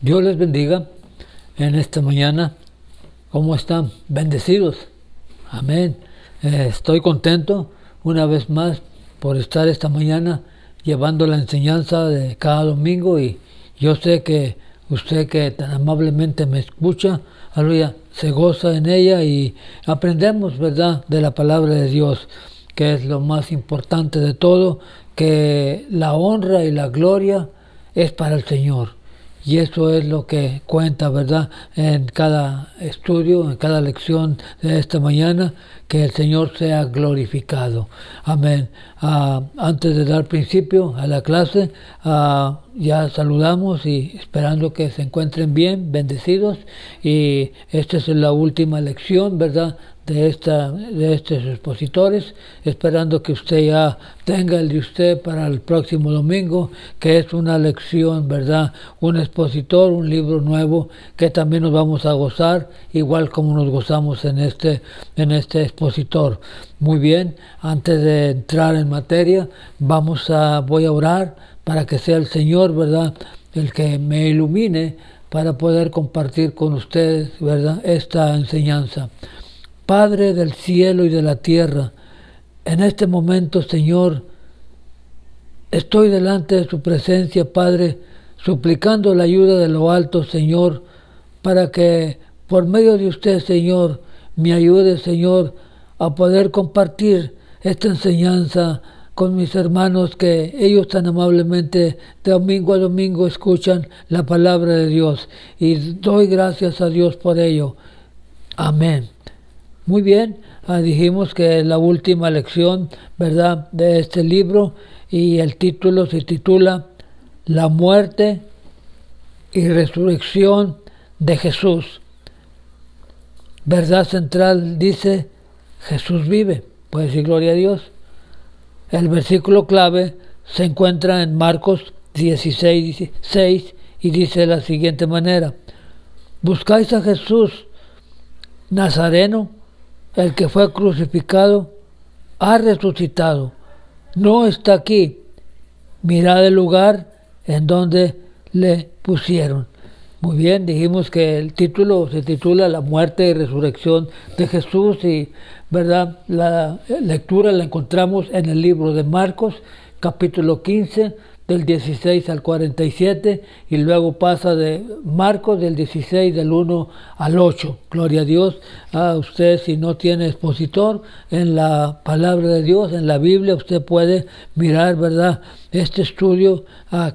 Dios les bendiga en esta mañana. ¿Cómo están? Bendecidos. Amén. Estoy contento una vez más por estar esta mañana llevando la enseñanza de cada domingo, y yo sé que usted que tan amablemente me escucha, aleluya, se goza en ella y aprendemos, ¿verdad?, de la palabra de Dios, que es lo más importante de todo, que la honra y la gloria es para el Señor. Y eso es lo que cuenta, ¿verdad?, en cada estudio, en cada lección de esta mañana, que el Señor sea glorificado. Amén. Antes de dar principio a la clase, ya saludamos y esperando que se encuentren bien, bendecidos. Y esta es la última lección, ¿verdad?, de estos expositores, esperando que usted ya tenga el de usted para el próximo domingo, que es una lección, ¿verdad?, un expositor, un libro nuevo que también nos vamos a gozar, igual como nos gozamos en este expositor. Muy bien, antes de entrar en materia, voy a orar para que sea el Señor, ¿verdad?, el que me ilumine para poder compartir con ustedes, ¿verdad?, esta enseñanza. Padre del cielo y de la tierra, en este momento, Señor, estoy delante de su presencia, Padre, suplicando la ayuda de lo alto, Señor, para que por medio de usted, Señor, me ayude, Señor, a poder compartir esta enseñanza con mis hermanos, que ellos tan amablemente de domingo a domingo escuchan la palabra de Dios, y doy gracias a Dios por ello. Amén. Muy bien, dijimos que la última lección, ¿verdad?, de este libro, y el título se titula La muerte y resurrección de Jesús. Verdad central dice: Jesús vive. Puede decir gloria a Dios. El versículo clave se encuentra en Marcos 16:6 y dice de la siguiente manera: buscáis a Jesús Nazareno, el que fue crucificado, ha resucitado. No está aquí. Mirad el lugar en donde le pusieron. Muy bien, dijimos que el título se titula La muerte y resurrección de Jesús, y verdad, la lectura la encontramos en el libro de Marcos, capítulo 15, del 16 al 47, y luego pasa de Marcos del 16 del 1 al 8. Gloria a Dios. Usted, si no tiene expositor en la palabra de Dios, en la Biblia, usted puede mirar, ¿verdad?, este estudio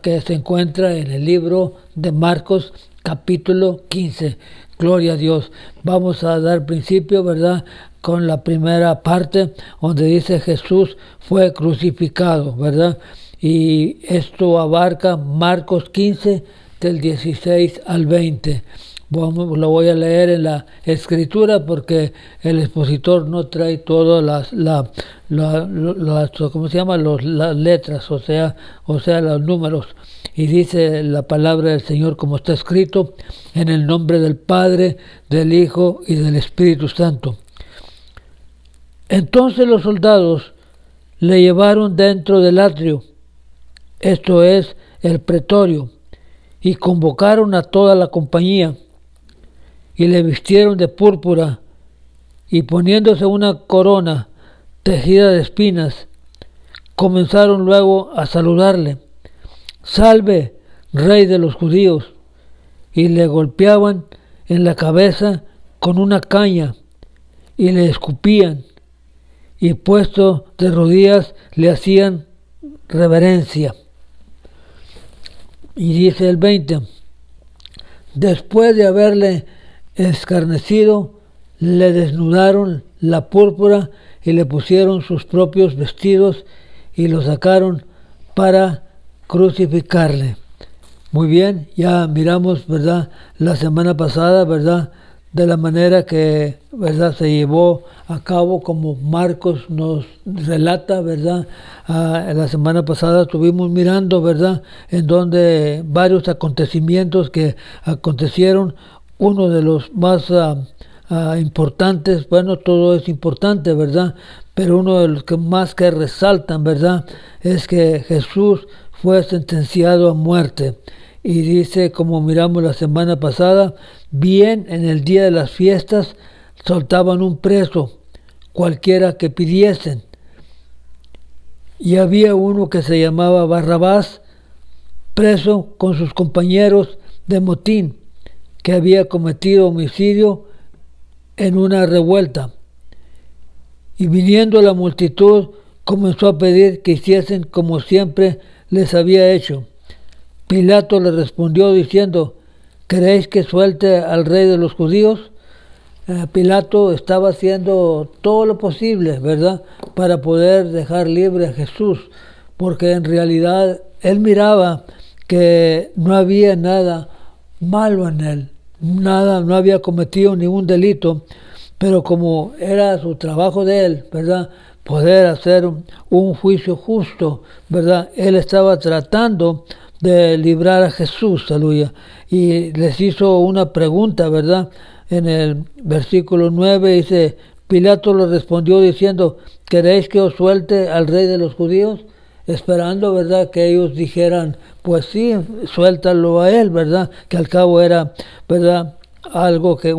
que se encuentra en el libro de Marcos, capítulo 15. Gloria a Dios. Vamos a dar principio, ¿verdad?, con la primera parte, donde dice Jesús fue crucificado, ¿verdad? Y esto abarca Marcos 15, del 16 al 20. Lo voy a leer en la escritura porque el expositor no trae todas las letras, o sea, los números. Y dice la palabra del Señor como está escrito: en el nombre del Padre, del Hijo y del Espíritu Santo. Entonces los soldados le llevaron dentro del atrio, esto es, el pretorio, y convocaron a toda la compañía, y le vistieron de púrpura, y poniéndose una corona tejida de espinas, comenzaron luego a saludarle: Salve, Rey de los judíos. Y le golpeaban en la cabeza con una caña, y le escupían, y puesto de rodillas le hacían reverencia. Y dice el 20: después de haberle escarnecido, le desnudaron la púrpura y le pusieron sus propios vestidos y lo sacaron para crucificarle. Muy bien, ya miramos, ¿verdad?, la semana pasada, ¿verdad?, de la manera que, ¿verdad?, se llevó a cabo, como Marcos nos relata, ¿verdad? La semana pasada estuvimos mirando, ¿verdad?, en donde varios acontecimientos que acontecieron. Uno de los más importantes, bueno, todo es importante, ¿verdad?, pero uno de los que más que resaltan, ¿verdad?, es que Jesús fue sentenciado a muerte. y dice, como miramos la semana pasada, bien en el día de las fiestas soltaban un preso, cualquiera que pidiesen. Y había uno que se llamaba Barrabás, preso con sus compañeros de motín, que había cometido homicidio en una revuelta. Y viniendo la multitud, comenzó a pedir que hiciesen como siempre les había hecho. Pilato le respondió diciendo, ¿queréis que suelte al rey de los judíos? Pilato estaba haciendo todo lo posible, ¿verdad?, para poder dejar libre a Jesús, porque en realidad él miraba que no había nada malo en él, no había cometido ningún delito, pero como era su trabajo de él, ¿verdad?, poder hacer un juicio justo, ¿verdad?, él estaba tratando de librar a Jesús, aleluya, y les hizo una pregunta, ¿verdad? En el versículo 9 dice, Pilato le respondió diciendo, ¿queréis que os suelte al rey de los judíos? Esperando, ¿verdad?, que ellos dijeran, pues sí, suéltalo a él, ¿verdad?, que al cabo era, ¿verdad?, algo que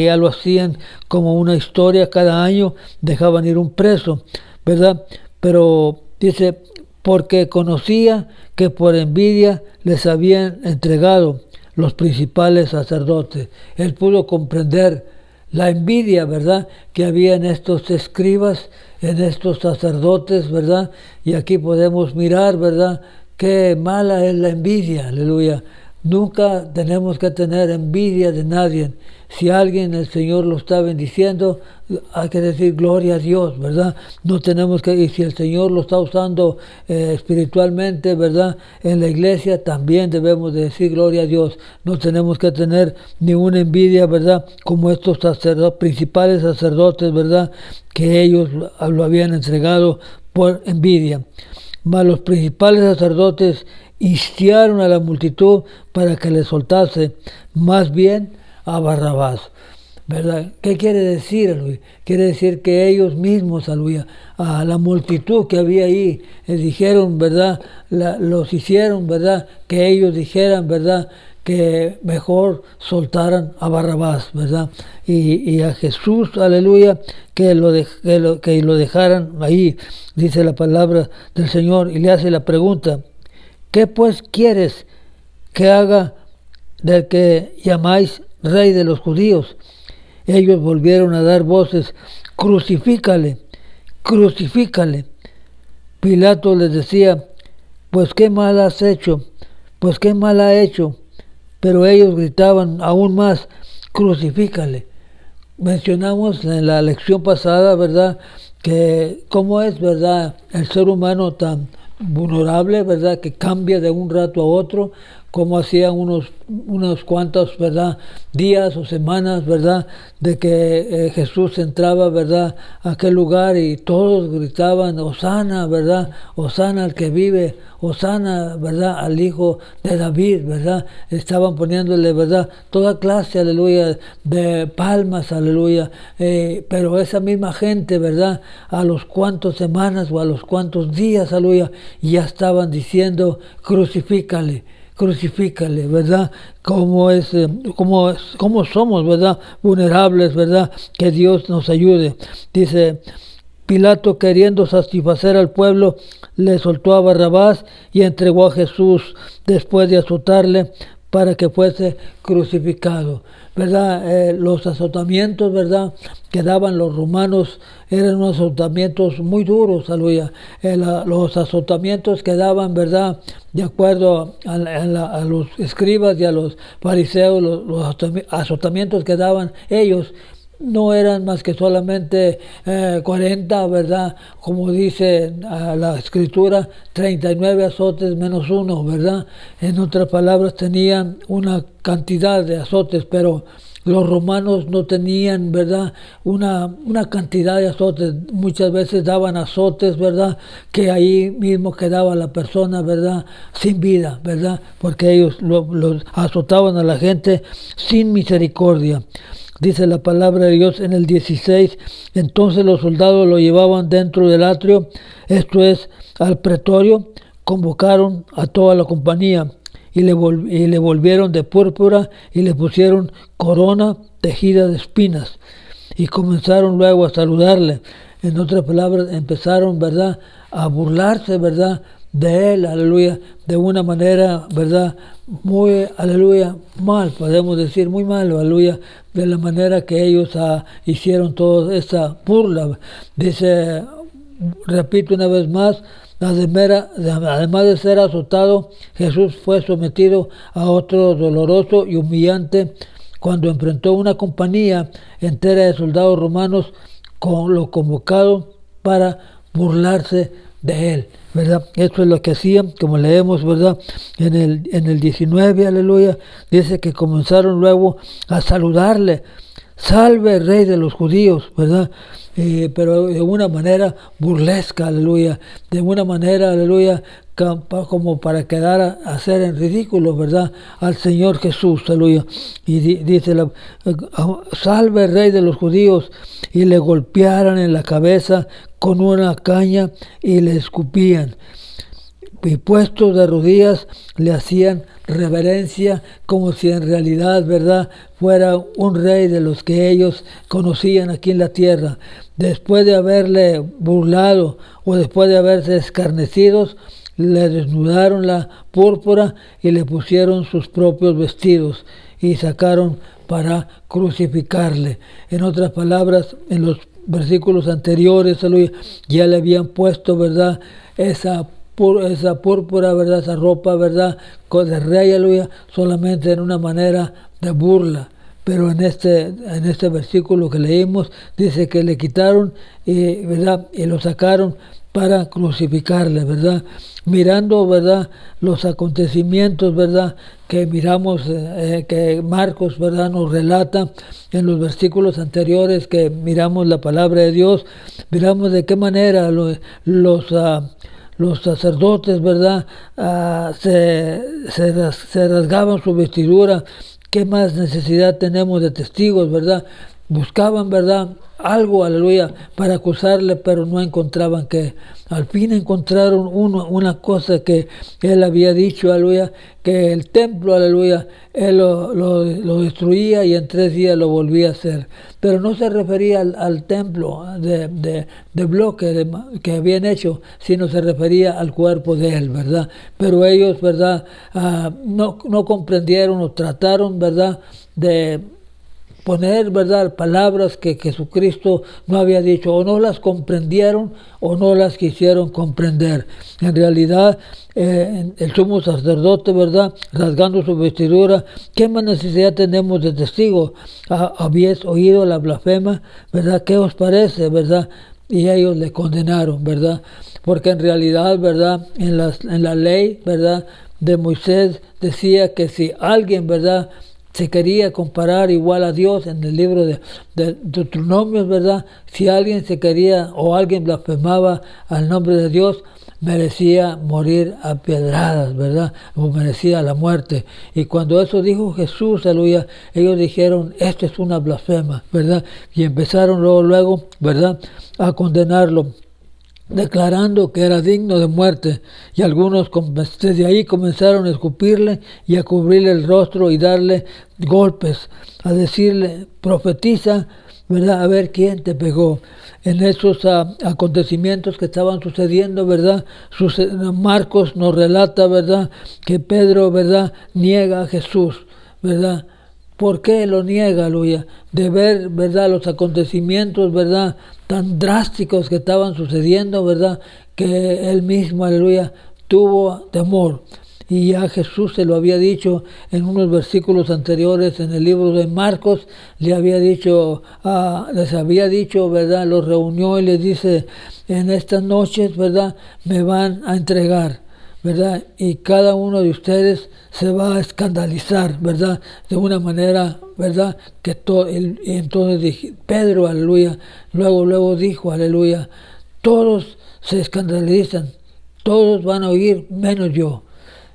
ya lo hacían como una historia, cada año dejaban ir un preso, ¿verdad? Pero dice, porque conocía que por envidia les habían entregado los principales sacerdotes. Él pudo comprender la envidia, ¿verdad?, que había en estos escribas, en estos sacerdotes, ¿verdad? Y aquí podemos mirar, ¿verdad?, qué mala es la envidia, aleluya. Nunca tenemos que tener envidia de nadie. Si alguien, el Señor lo está bendiciendo, hay que decir gloria a Dios, ¿verdad? No tenemos que, y si el Señor lo está usando espiritualmente, ¿verdad?, en la iglesia, también debemos de decir gloria a Dios. No tenemos que tener ninguna envidia, ¿verdad?, como estos principales sacerdotes, ¿verdad?, que ellos lo habían entregado por envidia. Mas los principales sacerdotes instigaron a la multitud para que le soltase más bien a Barrabás, ¿verdad? ¿Qué quiere decir, aleluya? Quiere decir que ellos mismos, aleluya, a la multitud que había ahí, dijeron, ¿verdad?, los hicieron, ¿verdad?, que ellos dijeran, ¿verdad?, que mejor soltaran a Barrabás, ¿verdad? Y a Jesús, aleluya, que lo dejaran ahí, dice la palabra del Señor, y le hace la pregunta, ¿qué pues quieres que haga del que llamáis rey de los judíos? Ellos volvieron a dar voces, crucifícale, crucifícale. Pilato les decía, pues qué mal has hecho, pues qué mal ha hecho. Pero ellos gritaban aún más, crucifícale. Mencionamos en la lección pasada, ¿verdad?, que cómo es, ¿verdad?, el ser humano tan vulnerable, ¿verdad?, que cambia de un rato a otro, como hacían unos cuantos, ¿verdad?, días o semanas, ¿verdad?, de que Jesús entraba, ¿verdad?, a aquel lugar y todos gritaban, Hosana, ¿verdad?, Hosana al que vive, Hosana, ¿verdad?, al hijo de David, ¿verdad?, estaban poniéndole, ¿verdad?, toda clase, aleluya, de palmas, aleluya, pero esa misma gente, ¿verdad?, a los cuantos semanas o a los cuantos días, aleluya, ya estaban diciendo, crucifícale, crucifícale, ¿verdad? Cómo somos, ¿verdad?, vulnerables, ¿verdad? Que Dios nos ayude. Dice, Pilato, queriendo satisfacer al pueblo, le soltó a Barrabás y entregó a Jesús después de azotarle para que fuese crucificado, ¿verdad? Los azotamientos, ¿verdad?, que daban los romanos eran unos azotamientos muy duros, aleluya. Los azotamientos que daban, ¿verdad?, de acuerdo a los escribas y a los fariseos, los azotamientos que daban ellos no eran más que solamente 40, ¿verdad?, como dice la escritura, 39 azotes menos uno, ¿verdad? En otras palabras, tenían una cantidad de azotes, pero los romanos no tenían, ¿verdad?, una cantidad de azotes. Muchas veces daban azotes, ¿verdad?, que ahí mismo quedaba la persona, ¿verdad?, sin vida, ¿verdad?, porque ellos los azotaban a la gente sin misericordia. Dice la palabra de Dios en el 16, entonces los soldados lo llevaban dentro del atrio, esto es, al pretorio, convocaron a toda la compañía y le volvieron de púrpura y le pusieron corona tejida de espinas. Y comenzaron luego a saludarle. En otras palabras, empezaron, ¿verdad?, a burlarse, ¿verdad?, de él, aleluya, de una manera, ¿verdad?, muy, aleluya, mal, podemos decir, muy mal, aleluya, de la manera que ellos hicieron toda esa burla. Dice, repito una vez más, además de ser azotado, Jesús fue sometido a otro doloroso y humillante cuando enfrentó una compañía entera de soldados romanos con lo convocado para burlarse de él, ¿verdad? Esto es lo que hacían, como leemos, ¿verdad? En el 19, aleluya, dice que comenzaron luego a saludarle, salve rey de los judíos, ¿verdad? Pero de una manera burlesca, aleluya, de una manera, aleluya, como para quedar a hacer en ridículo, ¿verdad?, al Señor Jesús, aleluya. Y dice, salve rey de los judíos, y le golpearan en la cabeza con una caña y le escupían. Y puestos de rodillas le hacían reverencia como si en realidad, ¿verdad?, fuera un rey de los que ellos conocían aquí en la tierra. Después de haberle burlado o después de haberse escarnecidos, le desnudaron la púrpura y le pusieron sus propios vestidos y sacaron para crucificarle. En otras palabras, en los versículos anteriores, aleluya, ya le habían puesto, ¿verdad?, esa púrpura, ¿verdad?, esa ropa, ¿verdad?, de rey, aleluya, solamente en una manera de burla. Pero en este versículo que leímos, dice que le quitaron, ¿verdad?, y lo sacaron para crucificarle, ¿verdad? Mirando, ¿verdad?, los acontecimientos, ¿verdad?, que miramos, que Marcos, ¿verdad?, nos relata en los versículos anteriores, que miramos la palabra de Dios, miramos de qué manera los sacerdotes, ¿verdad?, se rasgaban su vestidura. ¿Qué más necesidad tenemos de testigos, verdad? Buscaban, ¿verdad?, algo, aleluya, para acusarle, pero no encontraban que. Al fin encontraron una cosa que él había dicho, aleluya, que el templo, aleluya, él lo destruía y en 3 días lo volvía a hacer. Pero no se refería al templo de bloque que habían hecho, sino se refería al cuerpo de él, ¿verdad? Pero ellos, ¿verdad?, no comprendieron o trataron, ¿verdad?, de poner, ¿verdad?, palabras que Jesucristo no había dicho, o no las comprendieron o no las quisieron comprender. En realidad, el sumo sacerdote, ¿verdad?, rasgando su vestidura, ¿qué más necesidad tenemos de testigos? ¿Habéis oído la blasfema, verdad? ¿Qué os parece, verdad? Y ellos le condenaron, ¿verdad? Porque en realidad, ¿verdad?, en la ley, ¿verdad?, de Moisés decía que si alguien, ¿verdad?, se quería comparar igual a Dios en el libro de Deuteronomios, ¿verdad? Si alguien se quería o alguien blasfemaba al nombre de Dios, merecía morir a pedradas, ¿verdad? O merecía la muerte. Y cuando eso dijo Jesús, aleluya, ellos dijeron, esto es una blasfema, ¿verdad? Y empezaron luego, ¿verdad?, a condenarlo, declarando que era digno de muerte, y algunos desde ahí comenzaron a escupirle y a cubrirle el rostro y darle golpes, a decirle, profetiza, ¿verdad?, a ver quién te pegó. En esos acontecimientos que estaban sucediendo, ¿verdad?, Marcos nos relata, ¿verdad?, que Pedro, ¿verdad?, niega a Jesús, ¿verdad? ¿Por qué lo niega, aleluya? De ver, ¿verdad?, los acontecimientos, ¿verdad?, tan drásticos que estaban sucediendo, ¿verdad?, que él mismo, aleluya, tuvo temor. Y ya Jesús se lo había dicho en unos versículos anteriores en el libro de Marcos, les había dicho, ¿verdad?, los reunió y les dice, en estas noches, ¿verdad?, me van a entregar, ¿verdad? Y cada uno de ustedes se va a escandalizar, ¿verdad?, de una manera, ¿verdad?, que entonces Pedro, aleluya, luego dijo, aleluya, todos se escandalizan, todos van a oír menos yo.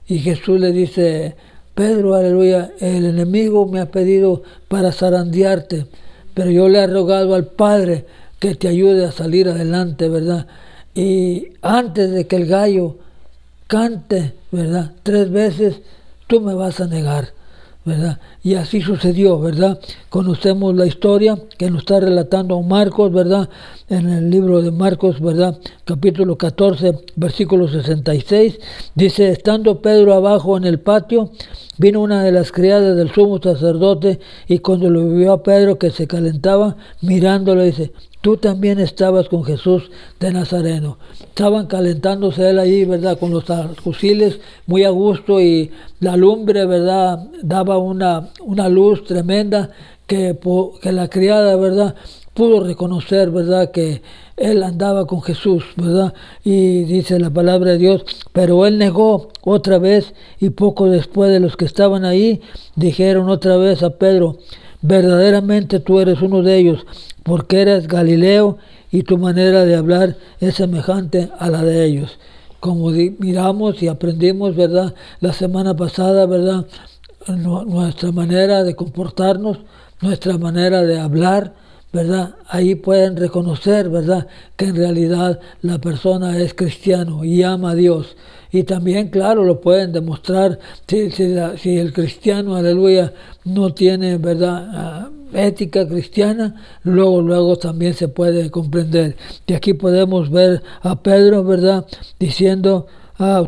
Y Jesús le dice, Pedro, aleluya, el enemigo me ha pedido para zarandearte, pero yo le he rogado al Padre que te ayude a salir adelante, ¿verdad? Y antes de que el gallo cante, ¿verdad?, 3 veces, tú me vas a negar, ¿verdad? Y así sucedió, ¿verdad? Conocemos la historia que nos está relatando Marcos, ¿verdad? En el libro de Marcos, ¿verdad? Capítulo 14, versículo 66, dice, estando Pedro abajo en el patio, vino una de las criadas del sumo sacerdote y cuando lo vio a Pedro que se calentaba, mirándolo dice, tú también estabas con Jesús de Nazareno. Estaban calentándose él ahí, ¿verdad? Con los fusiles muy a gusto y la lumbre, ¿verdad? Daba una luz tremenda que la criada, ¿verdad? Pudo reconocer, ¿verdad? Que él andaba con Jesús, ¿verdad? Y dice la palabra de Dios, pero él negó otra vez y poco después de los que estaban ahí dijeron otra vez a Pedro, verdaderamente tú eres uno de ellos, porque eres Galileo y tu manera de hablar es semejante a la de ellos. Como miramos y aprendimos, ¿verdad? La semana pasada, ¿verdad? Nuestra manera de comportarnos, nuestra manera de hablar, ¿verdad? Ahí pueden reconocer, ¿verdad? Que en realidad la persona es cristiano y ama a Dios. Y también, claro, lo pueden demostrar si el cristiano, aleluya, no tiene, ¿verdad? Ética cristiana, luego también se puede comprender. Y aquí podemos ver a Pedro, ¿verdad? Diciendo,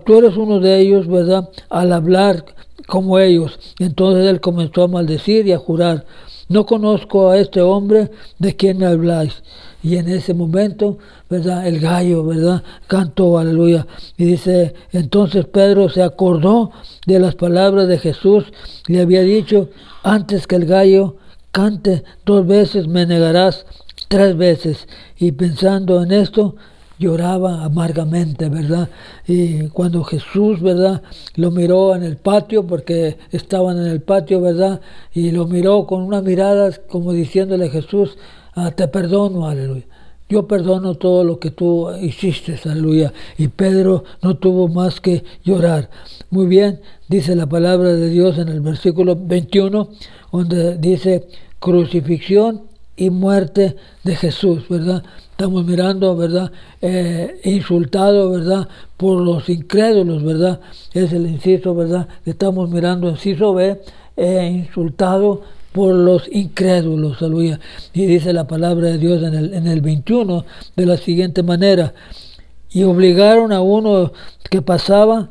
tú eres uno de ellos, ¿verdad? Al hablar como ellos. Entonces él comenzó a maldecir y a jurar, no conozco a este hombre de quien me habláis. Y en ese momento, ¿verdad? El gallo, ¿verdad? Cantó, aleluya. Y dice, entonces Pedro se acordó de las palabras de Jesús. Le había dicho, antes que el gallo cante 2 veces, me negarás 3 veces. Y pensando en esto, lloraba amargamente, ¿verdad? Y cuando Jesús, ¿verdad? Lo miró en el patio, porque estaban en el patio, ¿verdad? Y lo miró con una mirada como diciéndole a Jesús, te perdono, aleluya. Yo perdono todo lo que tú hiciste, aleluya. Y Pedro no tuvo más que llorar. Muy bien, dice la palabra de Dios en el versículo 21, donde dice crucifixión y muerte de Jesús, ¿verdad? Estamos mirando, ¿verdad? Insultado, ¿verdad? Por los incrédulos, ¿verdad? Es el inciso, ¿verdad? Estamos mirando, inciso B, insultado por los incrédulos, aleluya. Y dice la palabra de Dios en el 21 de la siguiente manera, y obligaron a uno que pasaba,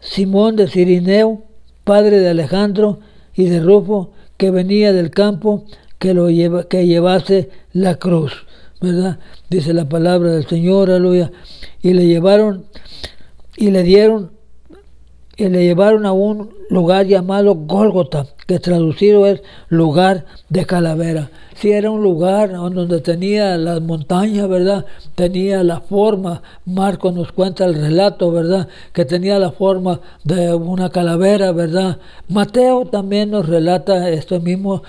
Simón de Cirineo, padre de Alejandro y de Rufo, que venía del campo, que llevase la cruz, ¿verdad? Dice la palabra del Señor, aleluya. Y le llevaron a un lugar llamado Gólgota, que traducido es lugar de calavera. Sí, era un lugar donde tenía las montañas, ¿verdad? Tenía la forma, Marcos nos cuenta el relato, ¿verdad? Que tenía la forma de una calavera, ¿verdad? Mateo también nos relata esta misma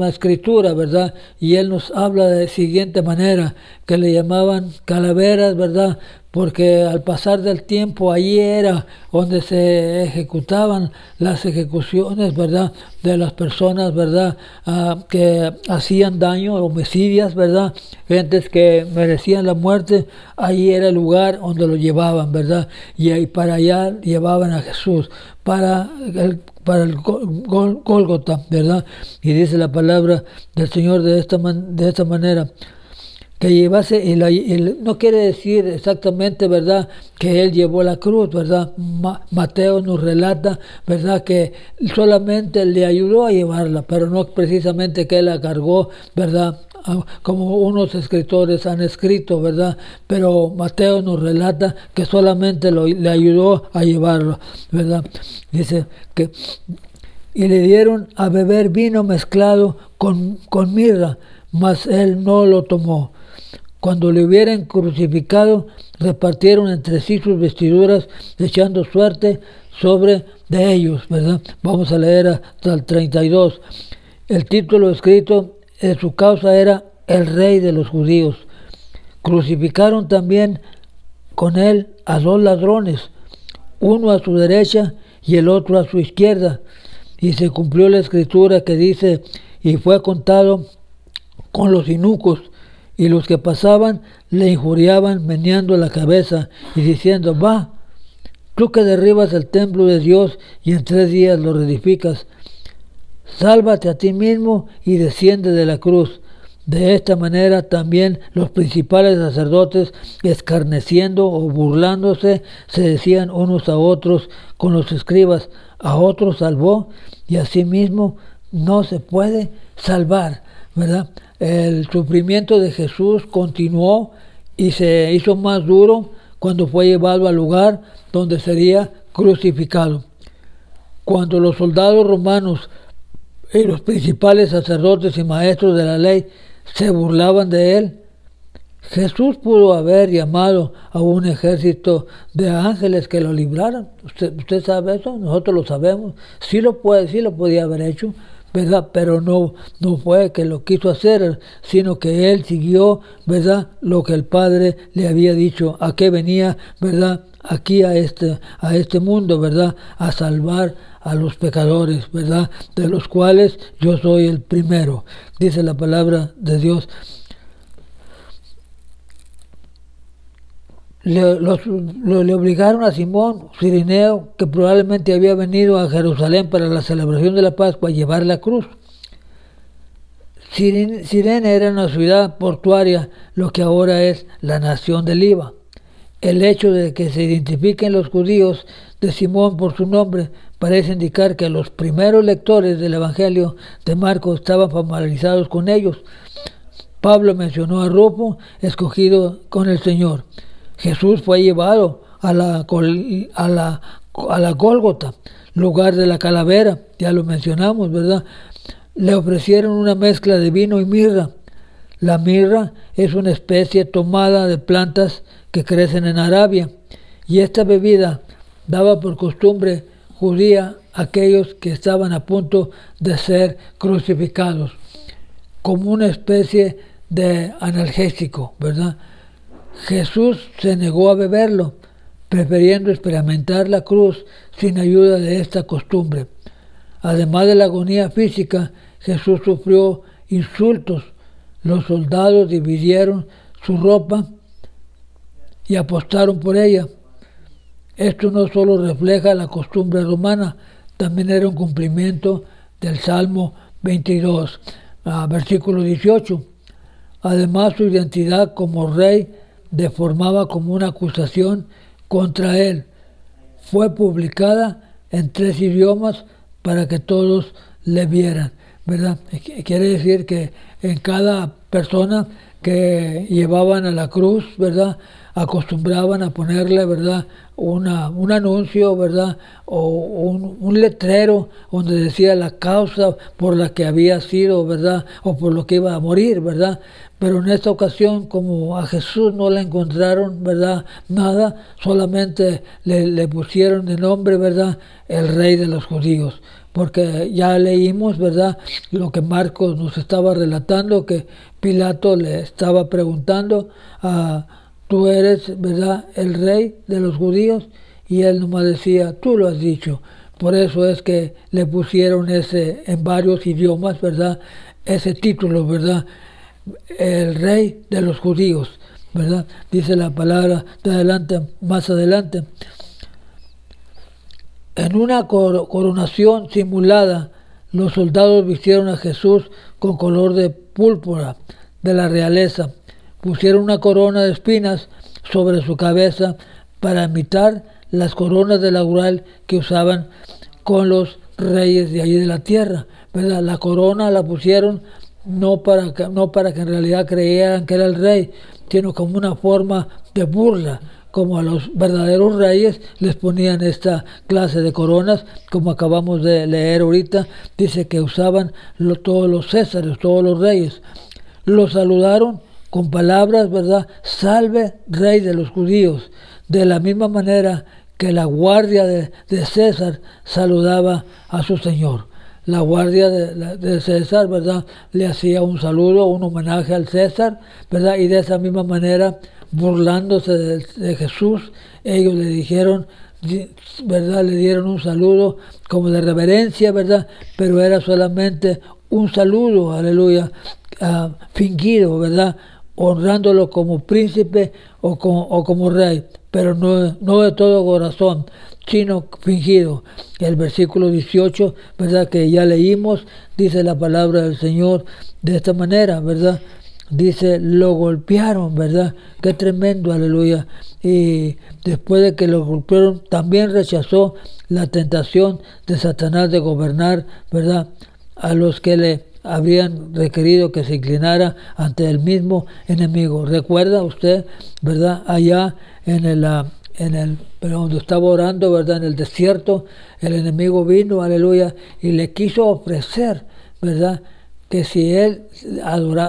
escritura, ¿verdad? Y él nos habla de siguiente manera, que le llamaban calaveras, ¿verdad? Porque al pasar del tiempo allí era donde se ejecutaban las ejecuciones, ¿verdad? De las personas, ¿verdad? Que hacían daño, homicidios, ¿verdad? Gentes que merecían la muerte, allí era el lugar donde lo llevaban, ¿verdad? Y ahí para allá llevaban a Jesús, para el Gólgota, ¿verdad? Y dice la palabra del Señor de esta manera, que llevase, no quiere decir exactamente, ¿verdad?, que él llevó la cruz, ¿verdad? Mateo nos relata, ¿verdad?, que solamente le ayudó a llevarla, pero no precisamente que él la cargó, ¿verdad?, como unos escritores han escrito, ¿verdad? Pero Mateo nos relata que solamente le ayudó a llevarlo, ¿verdad? Dice que y le dieron a beber vino mezclado con mirra, mas él no lo tomó. Cuando le hubieran crucificado, repartieron entre sí sus vestiduras, echando suerte sobre de ellos, ¿verdad? Vamos a leer hasta el 32. El título escrito en su causa era El Rey de los Judíos. Crucificaron también con él a 2 ladrones, uno a su derecha y el otro a su izquierda. Y se cumplió la escritura que dice, y fue contado con los eunucos, y los que pasaban le injuriaban meneando la cabeza y diciendo, va, tú que derribas el templo de Dios y en 3 días lo reedificas, sálvate a ti mismo y desciende de la cruz. De esta manera también los principales sacerdotes, escarneciendo o burlándose, se decían unos a otros con los escribas, a otros salvó y a sí mismo no se puede salvar, ¿verdad? El sufrimiento de Jesús continuó y se hizo más duro cuando fue llevado al lugar donde sería crucificado. Cuando los soldados romanos y los principales sacerdotes y maestros de la ley se burlaban de él, Jesús pudo haber llamado a un ejército de ángeles que lo libraran. ¿Usted sabe eso? Nosotros lo sabemos. Sí lo podía haber hecho, ¿verdad? Pero no fue que lo quiso hacer, sino que él siguió, ¿verdad?, lo que el Padre le había dicho, a qué venía, ¿verdad?, aquí a este mundo, ¿verdad?, a salvar a los pecadores, ¿verdad?, de los cuales yo soy el primero, dice la palabra de Dios. Le obligaron a Simón Cirineo, que probablemente había venido a Jerusalén para la celebración de la Pascua, a llevar la cruz. Cirene era una ciudad portuaria, lo que ahora es la nación de Liba. El hecho de que se identifiquen los judíos de Simón por su nombre parece indicar que los primeros lectores del Evangelio de Marcos estaban familiarizados con ellos. Pablo mencionó a Rufo, escogido con el Señor. Jesús fue llevado a la Gólgota, lugar de la calavera, ya lo mencionamos, ¿verdad? Le ofrecieron una mezcla de vino y mirra. La mirra es una especie tomada de plantas que crecen en Arabia, y esta bebida daba por costumbre judía a aquellos que estaban a punto de ser crucificados, como una especie de analgésico, ¿verdad? Jesús se negó a beberlo, prefiriendo experimentar la cruz sin ayuda de esta costumbre. Además de la agonía física, Jesús sufrió insultos. Los soldados dividieron su ropa y apostaron por ella. Esto no solo refleja la costumbre romana, también era un cumplimiento del Salmo 22, versículo 18. Además, su identidad como rey deformaba como una acusación contra él. Fue publicada en 3 idiomas para que todos le vieran, ¿verdad? Quiere decir que en cada persona que llevaban a la cruz, ¿verdad?, acostumbraban a ponerle, ¿verdad?, un anuncio, ¿verdad?, o un letrero donde decía la causa por la que había sido, ¿verdad?, o por lo que iba a morir, ¿verdad? Pero en esta ocasión, como a Jesús no le encontraron, ¿verdad?, nada, solamente le pusieron de nombre, ¿verdad?, el Rey de los Judíos. Porque ya leímos, ¿verdad?, lo que Marcos nos estaba relatando, que Pilato le estaba preguntando tú eres, ¿verdad?, el Rey de los Judíos, y él nomás decía, tú lo has dicho. Por eso es que le pusieron ese, en varios idiomas, ¿verdad?, ese título, ¿verdad?, el Rey de los Judíos, ¿verdad? Dice la palabra de adelante, más adelante. En una coronación simulada, los soldados vistieron a Jesús con color de púrpura de la realeza. Pusieron una corona de espinas sobre su cabeza para imitar las coronas de laurel que usaban con los reyes de allí de la tierra, ¿verdad? La corona la pusieron no para que en realidad creyeran que era el rey, sino como una forma de burla. Como a los verdaderos reyes les ponían esta clase de coronas, como acabamos de leer ahorita, dice que usaban todos los césares, todos los reyes. Los saludaron con palabras, ¿verdad? Salve, Rey de los Judíos. De la misma manera que la guardia de César saludaba a su señor. La guardia de César, ¿verdad?, le hacía un saludo, un homenaje al César, ¿verdad? Y de esa misma manera, burlándose de Jesús, ellos le dijeron, ¿verdad?, le dieron un saludo como de reverencia, ¿verdad?, pero era solamente un saludo, aleluya, fingido, ¿verdad?, honrándolo como príncipe o como rey, pero no de todo corazón, sino fingido. El versículo 18, ¿verdad? Que ya leímos, dice la palabra del Señor de esta manera, ¿verdad? Dice, lo golpearon, ¿verdad? Qué tremendo, aleluya. Y después de que lo golpearon, también rechazó la tentación de Satanás de gobernar, ¿verdad? A los que le habrían requerido que se inclinara ante el mismo enemigo. ¿Recuerda usted, verdad? Allá pero donde estaba orando, ¿verdad? En el desierto, el enemigo vino, aleluya, y le quiso ofrecer, ¿verdad? Que si él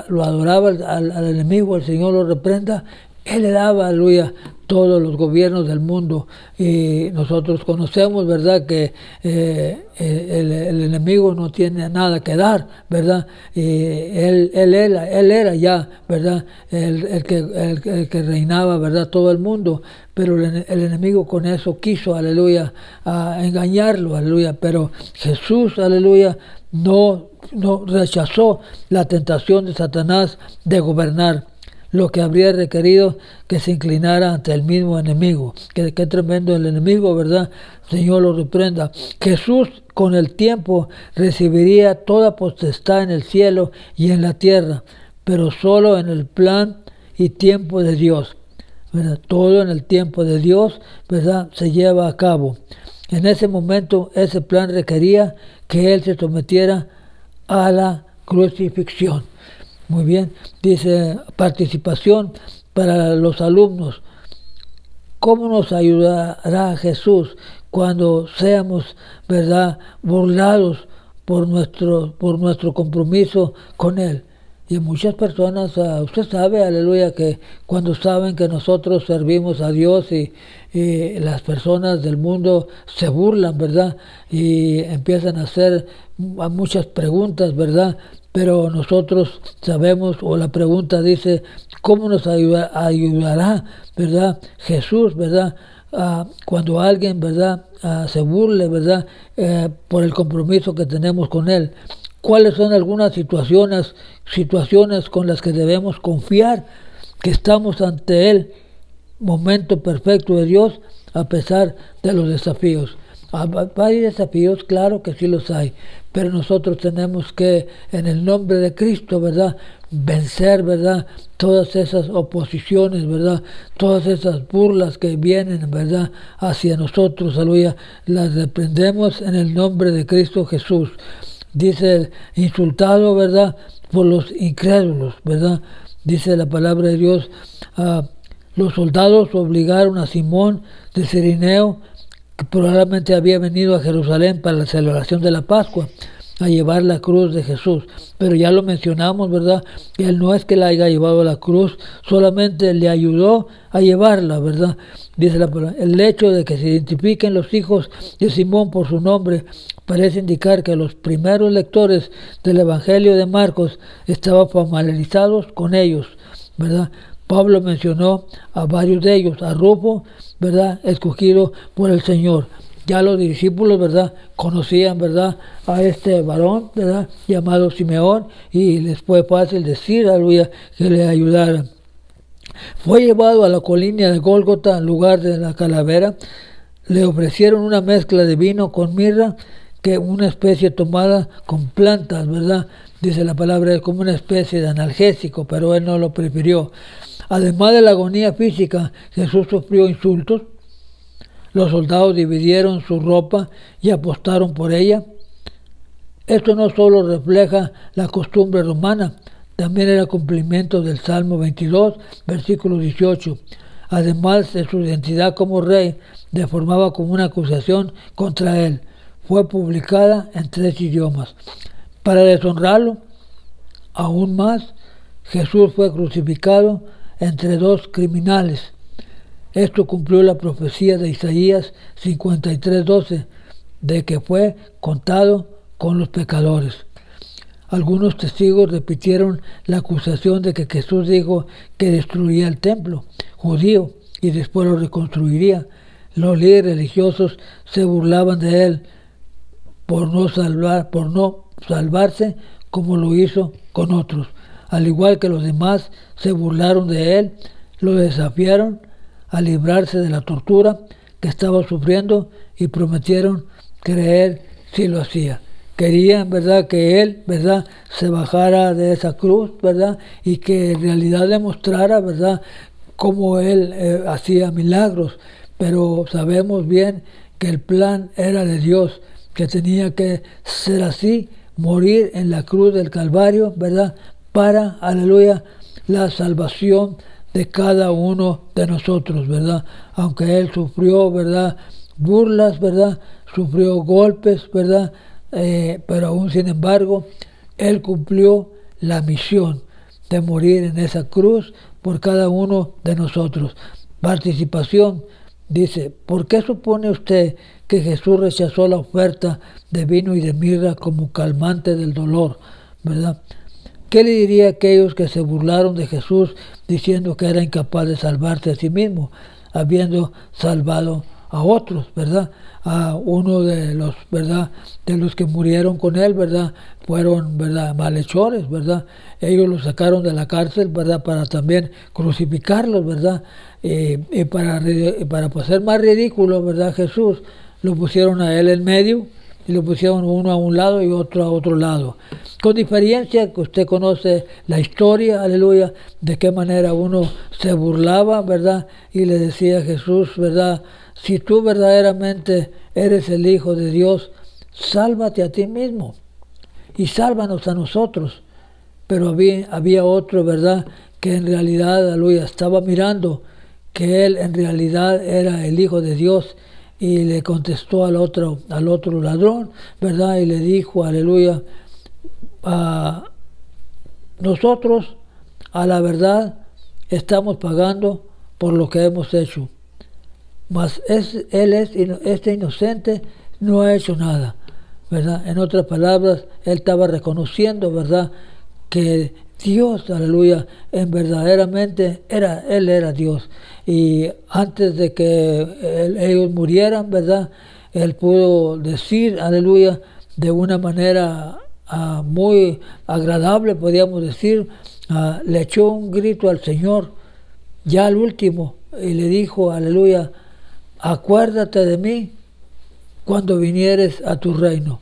lo adoraba al enemigo, el Señor lo reprenda, él le daba, aleluya, todos los gobiernos del mundo. Y nosotros conocemos, ¿verdad?, que el enemigo no tiene nada que dar, ¿verdad? Él era ya, ¿verdad?, el que reinaba, ¿verdad?, todo el mundo. Pero el enemigo con eso quiso, aleluya, a engañarlo, aleluya. Pero Jesús, aleluya, no rechazó la tentación de Satanás de gobernar, lo que habría requerido que se inclinara ante el mismo enemigo. Qué tremendo el enemigo, ¿verdad? Señor lo reprenda. Jesús con el tiempo recibiría toda potestad en el cielo y en la tierra, pero solo en el plan y tiempo de Dios, ¿verdad? Todo en el tiempo de Dios, ¿verdad?, se lleva a cabo. En ese momento, ese plan requería que Él se sometiera a la crucifixión. Muy bien, dice participación para los alumnos. ¿Cómo nos ayudará Jesús cuando seamos, ¿verdad?, burlados por nuestro compromiso con Él? Y muchas personas, usted sabe, aleluya, que cuando saben que nosotros servimos a Dios y las personas del mundo se burlan, ¿verdad?, y empiezan a hacer muchas preguntas, ¿verdad?, pero nosotros sabemos, o la pregunta dice, ¿cómo nos ayudará, ¿verdad?, Jesús, ¿verdad?, cuando alguien, ¿verdad?, se burle, ¿verdad?, por el compromiso que tenemos con Él. ¿Cuáles son algunas situaciones con las que debemos confiar que estamos ante el momento perfecto de Dios a pesar de los desafíos? Hay desafíos, claro que sí los hay, pero nosotros tenemos que, en el nombre de Cristo, ¿verdad?, vencer, ¿verdad?, todas esas oposiciones, ¿verdad?, todas esas burlas que vienen, ¿verdad?, hacia nosotros, aleluya, las reprendemos en el nombre de Cristo Jesús. Dice, insultado, ¿verdad?, por los incrédulos, ¿verdad? Dice la palabra de Dios, los soldados obligaron a Simón de Cirineo, que probablemente había venido a Jerusalén para la celebración de la Pascua, a llevar la cruz de Jesús. Pero ya lo mencionamos, ¿verdad? Él no es que la haya llevado la cruz, solamente le ayudó a llevarla, ¿verdad? Dice la palabra. El hecho de que se identifiquen los hijos de Simón por su nombre parece indicar que los primeros lectores del Evangelio de Marcos estaban familiarizados con ellos, ¿verdad? Pablo mencionó a varios de ellos, a Rufo, ¿verdad?, escogido por el Señor. Ya los discípulos, ¿verdad?, conocían, ¿verdad?, a este varón, ¿verdad?, llamado Simeón, y les fue fácil decir, aleluya, que le ayudaran. Fue llevado a la colina de Gólgota, lugar de la calavera. Le ofrecieron una mezcla de vino con mirra, que una especie tomada con plantas, ¿verdad? Dice la palabra, es como una especie de analgésico, pero él no lo prefirió. Además de la agonía física, Jesús sufrió insultos. Los soldados dividieron su ropa y apostaron por ella. Esto no solo refleja la costumbre romana, también era cumplimiento del Salmo 22, versículo 18. Además de su identidad como rey, deformaba como una acusación contra él. Fue publicada en 3 idiomas. Para deshonrarlo aún más, Jesús fue crucificado entre 2 criminales. Esto cumplió la profecía de Isaías 53:12, de que fue contado con los pecadores. Algunos testigos repitieron la acusación de que Jesús dijo que destruiría el templo judío y después lo reconstruiría. Los líderes religiosos se burlaban de él por no salvarse como lo hizo con otros. al igual que los demás se burlaron de él, lo desafiaron a librarse de la tortura que estaba sufriendo y prometieron creer si lo hacía. Querían, ¿verdad?, que él, ¿verdad?, se bajara de esa cruz, ¿verdad?, y que en realidad demostrara, ¿verdad?, cómo él hacía milagros. Pero sabemos bien que el plan era de Dios, que tenía que ser así, morir en la cruz del Calvario, ¿verdad?, para, aleluya, la salvación de cada uno de nosotros, ¿verdad? Aunque él sufrió, ¿verdad?, burlas, ¿verdad?, sufrió golpes, ¿verdad?, pero aún sin embargo, él cumplió la misión de morir en esa cruz por cada uno de nosotros. Participación, dice, ¿por qué supone usted que Jesús rechazó la oferta de vino y de mirra como calmante del dolor, ¿verdad? ¿Qué le diría a aquellos que se burlaron de Jesús diciendo que era incapaz de salvarse a sí mismo, habiendo salvado a otros, ¿verdad? A uno de los, ¿verdad?, de los que murieron con él, ¿verdad?, fueron, ¿verdad?, malhechores, ¿verdad? Ellos los sacaron de la cárcel, ¿verdad?, para también crucificarlos, ¿verdad? Y para hacer más ridículo, ¿verdad?, Jesús, lo pusieron a él en medio y lo pusieron uno a un lado y otro a otro lado. Con diferencia que usted conoce la historia, aleluya, de qué manera uno se burlaba, ¿verdad?, y le decía a Jesús, ¿verdad?, si tú verdaderamente eres el Hijo de Dios, sálvate a ti mismo y sálvanos a nosotros. Pero había otro, ¿verdad?, que en realidad, aleluya, estaba mirando que él en realidad era el Hijo de Dios, y le contestó al otro ladrón, ¿verdad?, y le dijo, aleluya, nosotros a la verdad estamos pagando por lo que hemos hecho, mas este inocente no ha hecho nada, ¿verdad? En otras palabras, él estaba reconociendo, ¿verdad?, que Dios, aleluya, verdaderamente él era Dios. Y antes de que ellos murieran, ¿verdad?, él pudo decir, aleluya, de una manera muy agradable, podríamos decir, le echó un grito al Señor, ya al último, y le dijo, aleluya, acuérdate de mí cuando vinieres a tu reino.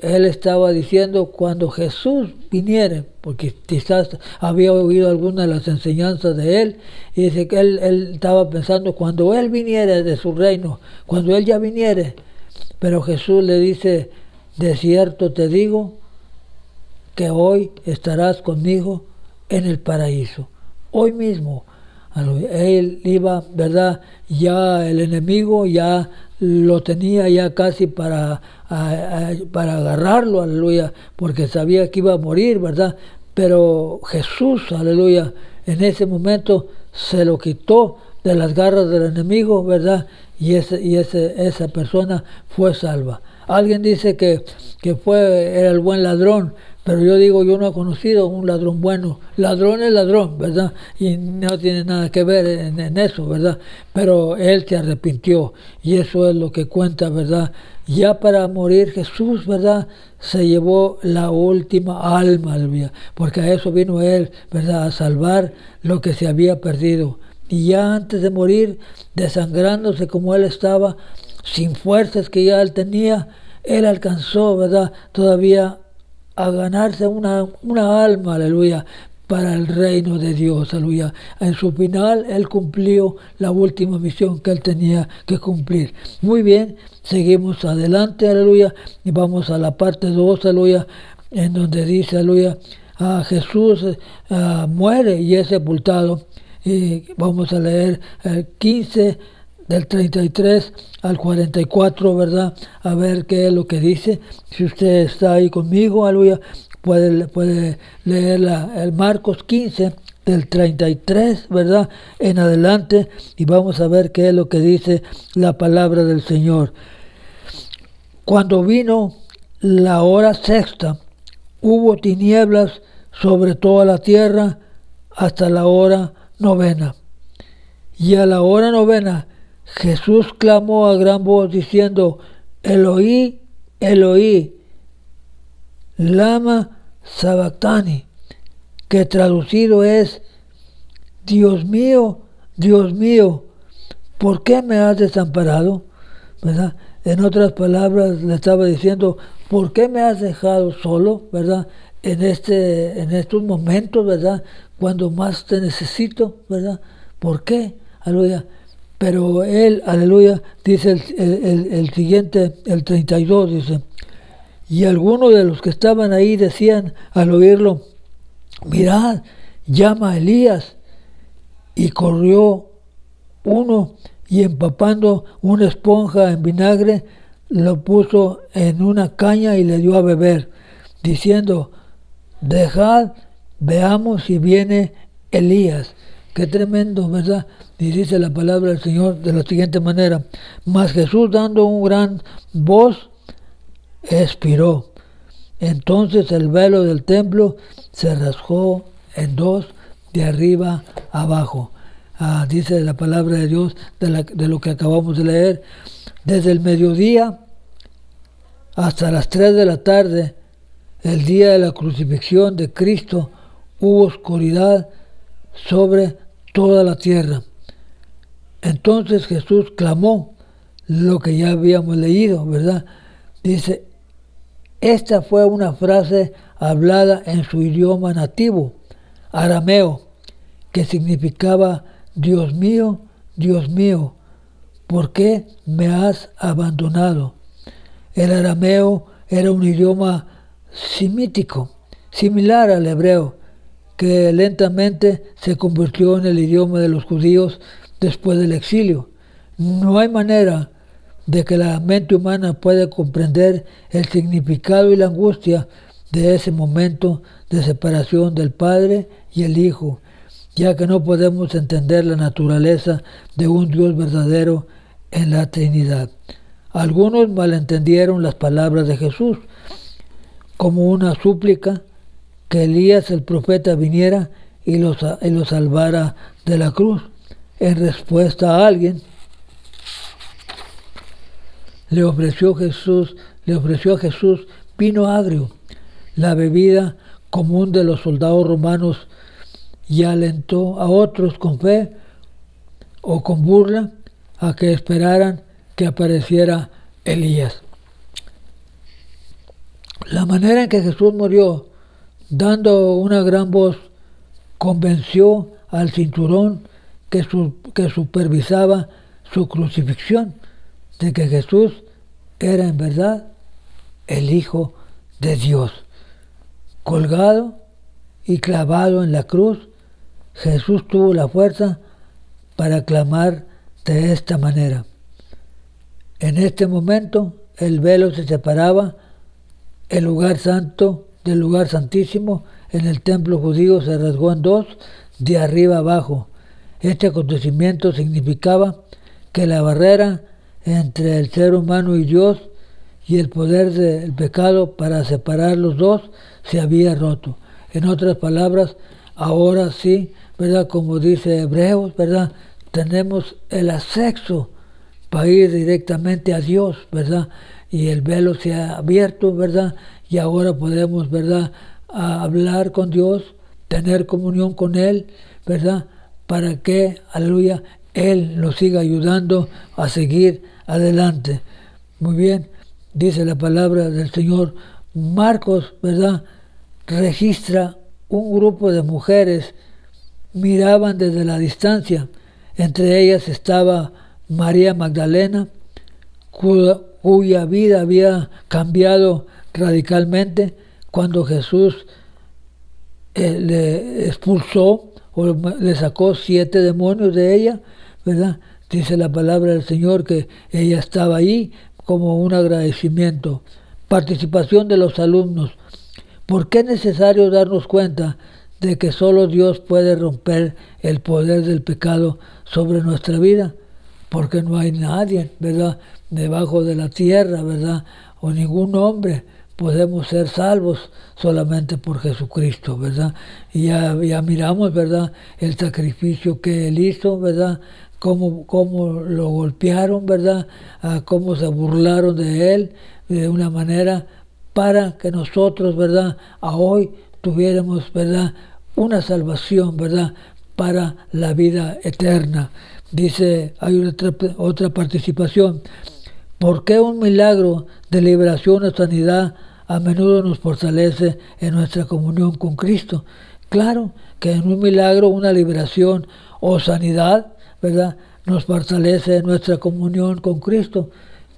Él estaba diciendo cuando Jesús viniere, porque quizás había oído algunas de las enseñanzas de él, y dice que él estaba pensando cuando él viniere de su reino, cuando él ya viniere. Pero Jesús le dice, de cierto te digo que hoy estarás conmigo en el paraíso. Hoy mismo. Él iba, ¿verdad? Ya el enemigo ya lo tenía ya casi para agarrarlo, aleluya, porque sabía que iba a morir, ¿verdad? Pero Jesús, aleluya, en ese momento se lo quitó de las garras del enemigo, ¿verdad? Y esa persona fue salva. Alguien dice que era el buen ladrón, pero yo digo, yo no he conocido un ladrón bueno. Ladrón es ladrón, ¿verdad? Y no tiene nada que ver en eso, ¿verdad? Pero él se arrepintió y eso es lo que cuenta, ¿verdad? Ya para morir Jesús, ¿verdad?, se llevó la última alma, aleluya, porque a eso vino él, ¿verdad?, a salvar lo que se había perdido. Y ya antes de morir, desangrándose como él estaba, sin fuerzas que ya él tenía, él alcanzó, ¿verdad?, todavía a ganarse una alma, aleluya, para el reino de Dios, aleluya. En su final, él cumplió la última misión que él tenía que cumplir. Muy bien, seguimos adelante, aleluya, y vamos a la parte 2, aleluya, en donde dice, aleluya, Jesús muere y es sepultado. Y vamos a leer el 15 del 33 al 44, ¿verdad? A ver qué es lo que dice. Si usted está ahí conmigo, aleluya, puede leer el Marcos 15 del 33, ¿verdad?, en adelante, y vamos a ver qué es lo que dice la palabra del Señor. Cuando vino la hora sexta, hubo tinieblas sobre toda la tierra hasta la hora novena. Y a la hora novena Jesús clamó a gran voz diciendo, Eloí, Eloí, lama sabactani, que traducido es: Dios mío, ¿por qué me has desamparado? ¿Verdad? En otras palabras, le estaba diciendo: ¿por qué me has dejado solo? ¿Verdad? En estos momentos, ¿verdad? Cuando más te necesito, ¿verdad? ¿Por qué? Aleluya. Pero él, aleluya, dice el siguiente, el 32, dice: y algunos de los que estaban ahí decían al oírlo: mirad, llama a Elías. Y corrió uno y, empapando una esponja en vinagre, lo puso en una caña y le dio a beber, diciendo: dejad, veamos si viene Elías. Qué tremendo, ¿verdad? Y dice la palabra del Señor de la siguiente manera: mas Jesús, dando un gran voz, expiró. Entonces el velo del templo se rasgó en dos, de arriba abajo. Dice la palabra de Dios de lo que acabamos de leer: desde el mediodía hasta las 3 de la tarde, el día de la crucifixión de Cristo, hubo oscuridad sobre toda la tierra. Entonces Jesús clamó lo que ya habíamos leído, ¿verdad? Dice: esta fue una frase hablada en su idioma nativo, arameo, que significaba: Dios mío, ¿por qué me has abandonado? El arameo era un idioma semítico, similar al hebreo, que lentamente se convirtió en el idioma de los judíos después del exilio. No hay manera de que la mente humana pueda comprender el significado y la angustia de ese momento de separación del Padre y el Hijo, ya que no podemos entender la naturaleza de un Dios verdadero en la Trinidad. Algunos malentendieron las palabras de Jesús como una súplica que Elías el profeta viniera y lo salvara de la cruz. En respuesta a alguien, le ofreció a Jesús vino agrio, la bebida común de los soldados romanos, y alentó a otros con fe o con burla a que esperaran que apareciera Elías. La manera en que Jesús murió, dando una gran voz, convenció al cinturón que supervisaba su crucifixión de que Jesús era en verdad el Hijo de Dios. Colgado y clavado en la cruz, Jesús tuvo la fuerza para clamar de esta manera. En este momento el velo se separaba, el lugar santo del lugar santísimo en el templo judío se rasgó en dos, de arriba abajo. Este acontecimiento significaba que la barrera entre el ser humano y Dios y el poder del pecado para separar los dos se había roto. En otras palabras, ahora sí, ¿verdad? Como dice Hebreos, ¿verdad? Tenemos el acceso para ir directamente a Dios, ¿verdad? Y el velo se ha abierto, ¿verdad? Y ahora podemos, ¿verdad?, hablar con Dios, tener comunión con Él, ¿verdad? Para que, aleluya, Él nos siga ayudando a seguir adelante. Muy bien, dice la palabra del Señor. Marcos, ¿verdad?, registra un grupo de mujeres, miraban desde la distancia. Entre ellas estaba María Magdalena, cuya vida había cambiado radicalmente cuando Jesús le expulsó o le sacó 7 demonios de ella, ¿verdad? Dice la palabra del Señor que ella estaba ahí como un agradecimiento. Participación de los alumnos. ¿Por qué es necesario darnos cuenta de que solo Dios puede romper el poder del pecado sobre nuestra vida? Porque no hay nadie, ¿verdad?, debajo de la tierra, ¿verdad?, o ningún hombre. Podemos ser salvos solamente por Jesucristo, ¿verdad? Y ya miramos, ¿verdad?, el sacrificio que Él hizo, ¿verdad?, cómo lo golpearon, ¿verdad?, cómo se burlaron de Él de una manera para que nosotros, ¿verdad?, a hoy tuviéramos, ¿verdad?, una salvación, ¿verdad?, para la vida eterna. Dice, hay otra participación. ¿Por qué un milagro de liberación o sanidad a menudo nos fortalece en nuestra comunión con Cristo? Claro que en un milagro, una liberación o sanidad, ¿verdad?, nos fortalece en nuestra comunión con Cristo.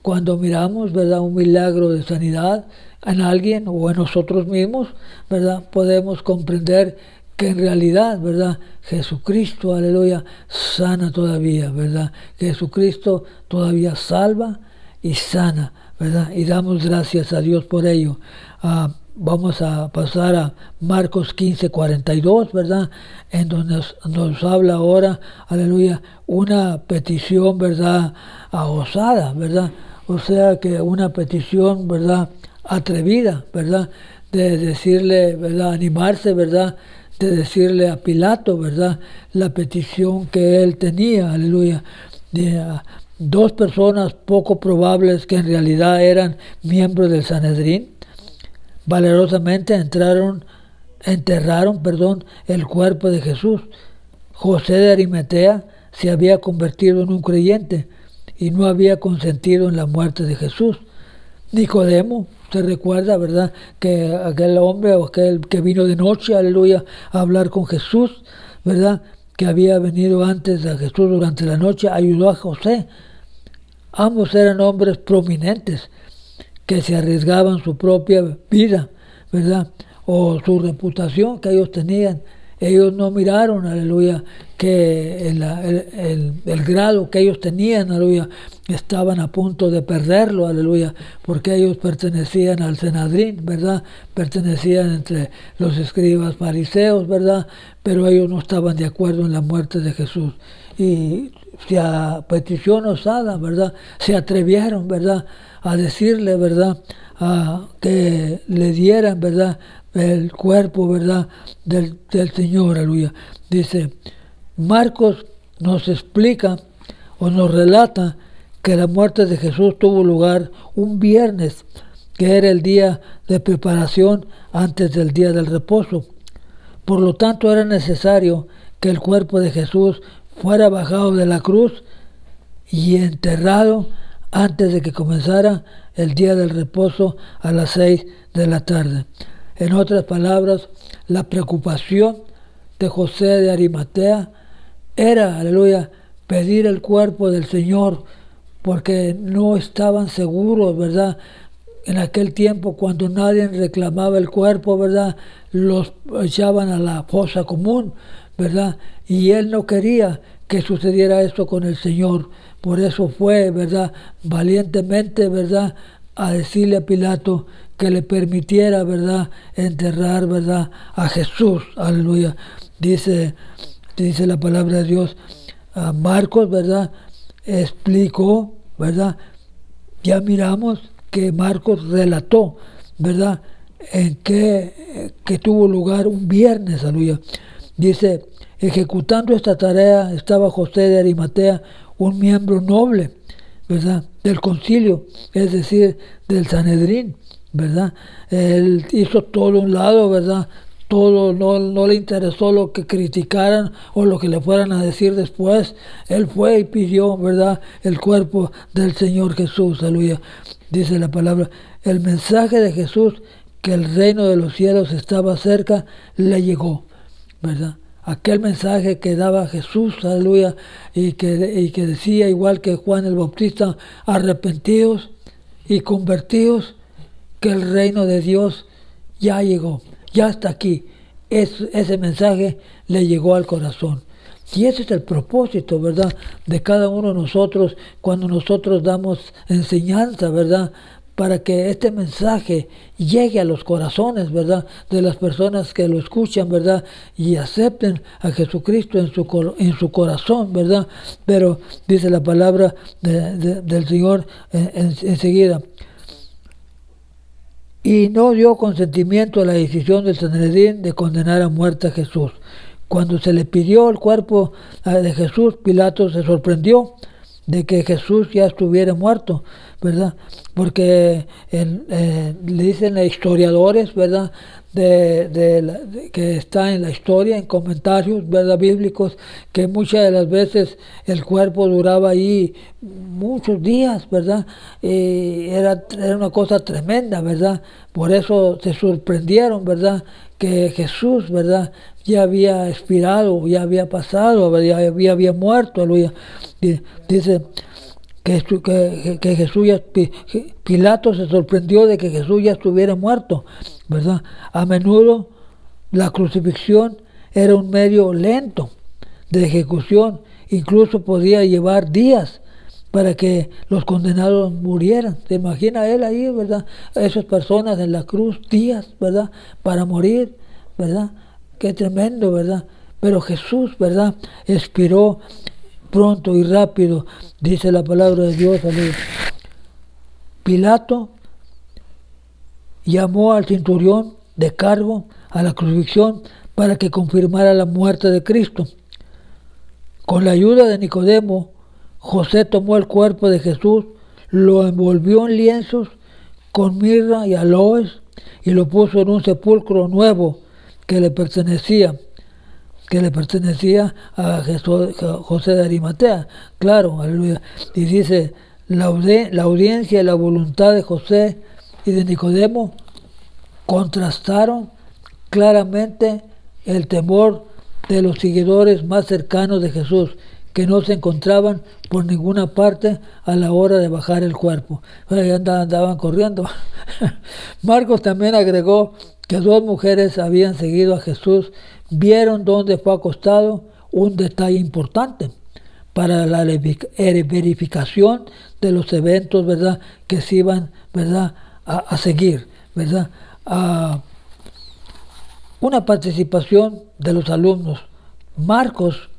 Cuando miramos, ¿verdad?, un milagro de sanidad en alguien o en nosotros mismos, ¿verdad?, podemos comprender que en realidad, ¿verdad?, Jesucristo, aleluya, sana todavía, ¿verdad? Que Jesucristo todavía salva y sana, ¿verdad? Y damos gracias a Dios por ello. Vamos a pasar a Marcos 15:42, ¿verdad?, en donde nos habla ahora, aleluya, una petición, ¿verdad?, osada, ¿verdad? O sea que una petición, ¿verdad?, atrevida, ¿verdad?, de decirle, ¿verdad?, animarse, ¿verdad?, de decirle a Pilato, ¿verdad?, la petición que él tenía, aleluya, de dos personas poco probables que en realidad eran miembros del Sanedrín, valerosamente enterraron, el cuerpo de Jesús. José de Arimatea se había convertido en un creyente y no había consentido en la muerte de Jesús. Nicodemo, se recuerda, ¿verdad?, que aquel hombre o aquel que vino de noche, aleluya, a hablar con Jesús, ¿verdad?, que había venido antes a Jesús durante la noche, ayudó a José. Ambos eran hombres prominentes que se arriesgaban su propia vida, ¿verdad?, o su reputación que ellos tenían. Ellos no miraron, aleluya, que el grado que ellos tenían, aleluya, estaban a punto de perderlo, aleluya, porque ellos pertenecían al Sanedrín, ¿verdad? Pertenecían entre los escribas fariseos, ¿verdad? Pero ellos no estaban de acuerdo en la muerte de Jesús. Y a petición osada, ¿verdad?, se atrevieron, ¿verdad?, a decirle, ¿verdad?, que le dieran, ¿verdad?, el cuerpo, ¿verdad?, del Señor, aleluya. Dice, Marcos nos explica o nos relata que la muerte de Jesús tuvo lugar un viernes, que era el día de preparación antes del día del reposo. Por lo tanto, era necesario que el cuerpo de Jesús fuera bajado de la cruz y enterrado antes de que comenzara el día del reposo a las 6 de la tarde. En otras palabras, la preocupación de José de Arimatea era, aleluya, pedir el cuerpo del Señor, porque no estaban seguros, ¿verdad? En aquel tiempo, cuando nadie reclamaba el cuerpo, ¿verdad?, los echaban a la fosa común, ¿verdad? Y él no quería que sucediera esto con el Señor. Por eso fue, ¿verdad?, valientemente, ¿verdad?, a decirle a Pilato que le permitiera, ¿verdad?, enterrar, ¿verdad?, a Jesús. Aleluya. Dice la palabra de Dios. Marcos, ¿verdad?, explicó, ¿verdad? Ya miramos que Marcos relató, ¿verdad?, en que tuvo lugar un viernes, aleluya. Dice, ejecutando esta tarea estaba José de Arimatea, un miembro noble, ¿verdad?, del concilio, es decir, del Sanedrín, ¿verdad? Él hizo todo un lado, ¿verdad? Todo, no le interesó lo que criticaran o lo que le fueran a decir después. Él fue y pidió, ¿verdad?, el cuerpo del Señor Jesús, aleluya. Dice la palabra, el mensaje de Jesús, que el reino de los cielos estaba cerca, le llegó, ¿verdad? Aquel mensaje que daba Jesús, aleluya, y que decía, igual que Juan el Bautista, arrepentidos y convertidos, que el reino de Dios ya llegó, ya está aquí. Ese mensaje le llegó al corazón. Y ese es el propósito, ¿verdad?, de cada uno de nosotros cuando nosotros damos enseñanza, ¿verdad?, para que este mensaje llegue a los corazones, ¿verdad?, de las personas que lo escuchan, ¿verdad?, y acepten a Jesucristo en su corazón, ¿verdad? Pero dice la palabra del Señor enseguida. Y no dio consentimiento a la decisión del Sanedrín de condenar a muerte a Jesús. Cuando se le pidió el cuerpo de Jesús, Pilato se sorprendió de que Jesús ya estuviera muerto, ¿verdad? Porque le dicen a historiadores, ¿verdad?, que está en la historia, en comentarios, ¿verdad?, bíblicos, que muchas de las veces el cuerpo duraba ahí muchos días, ¿verdad? Era una cosa tremenda, ¿verdad? Por eso se sorprendieron, ¿verdad?, que Jesús, ¿verdad?, ya había expirado, ya había pasado, ya había muerto, aleluya. Dice que Jesús Pilato se sorprendió de que Jesús ya estuviera muerto, ¿verdad? A menudo la crucifixión era un medio lento de ejecución, incluso podía llevar días para que los condenados murieran. ¿Se imagina él ahí, verdad? Esas personas en la cruz, días, ¿verdad?, para morir, ¿verdad? Qué tremendo, ¿verdad? Pero Jesús, ¿verdad?, expiró pronto y rápido, dice la palabra de Dios. Pilato llamó al centurión de cargo a la crucifixión para que confirmara la muerte de Cristo. Con la ayuda de Nicodemo, José tomó el cuerpo de Jesús, lo envolvió en lienzos con mirra y aloes y lo puso en un sepulcro nuevo que le pertenecía a José de Arimatea. Claro, aleluya. Y dice, la audiencia y la voluntad de José y de Nicodemo contrastaron claramente el temor de los seguidores más cercanos de Jesús, que no se encontraban por ninguna parte a la hora de bajar el cuerpo. Andaban corriendo. Marcos también agregó que 2 mujeres habían seguido a Jesús, vieron dónde fue acostado, un detalle importante para la verificación de los eventos, ¿verdad?, que se iban, ¿verdad?, a seguir, ¿verdad? Una participación de los alumnos. Marcos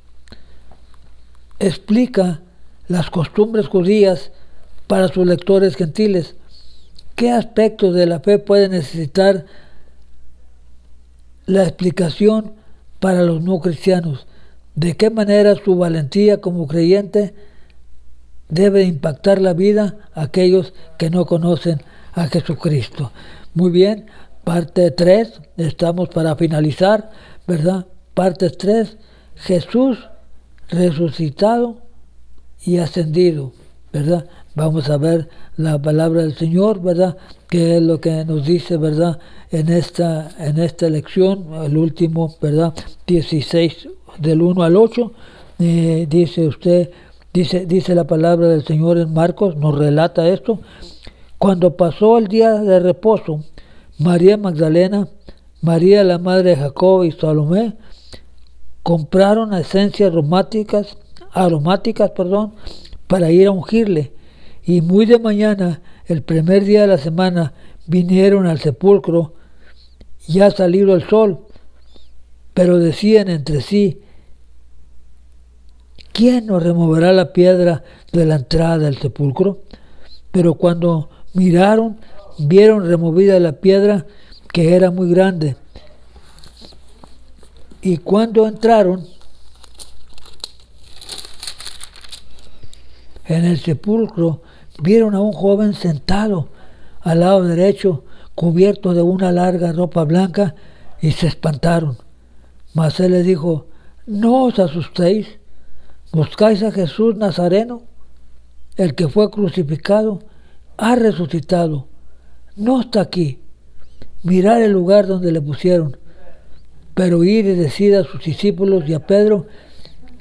explica las costumbres judías para sus lectores gentiles. ¿Qué aspectos de la fe pueden necesitar la explicación para los no cristianos? ¿De qué manera su valentía como creyente debe impactar la vida a aquellos que no conocen a Jesucristo? Muy bien, parte 3, estamos para finalizar, ¿verdad? Parte 3, Jesús resucitado y ascendido, ¿verdad? Vamos a ver la palabra del Señor, ¿verdad?, que es lo que nos dice, ¿verdad?, en esta lección, el último, ¿verdad?, 16 del 1 al 8, dice la palabra del Señor en Marcos, nos relata esto. Cuando pasó el día de reposo, María Magdalena, María la madre de Jacob y Salomé compraron esencias aromáticas, para ir a ungirle, y muy de mañana, el primer día de la semana, vinieron al sepulcro, ya salido el sol, pero decían entre sí, ¿quién nos removerá la piedra de la entrada del sepulcro? Pero cuando miraron, vieron removida la piedra, que era muy grande. Y cuando entraron en el sepulcro, vieron a un joven sentado al lado derecho, cubierto de una larga ropa blanca, y se espantaron. Mas él les dijo, no os asustéis, buscáis a Jesús Nazareno, el que fue crucificado, ha resucitado, no está aquí. Mirad el lugar donde le pusieron, pero id y decid a sus discípulos y a Pedro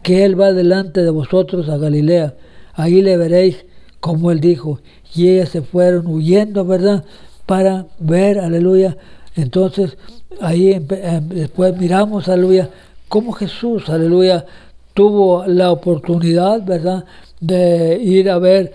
que él va delante de vosotros a Galilea, ahí le veréis como él dijo. Y ellas se fueron huyendo, ¿verdad?, para ver, aleluya. Entonces ahí después miramos, aleluya, cómo Jesús, aleluya, tuvo la oportunidad, ¿verdad?, de ir a ver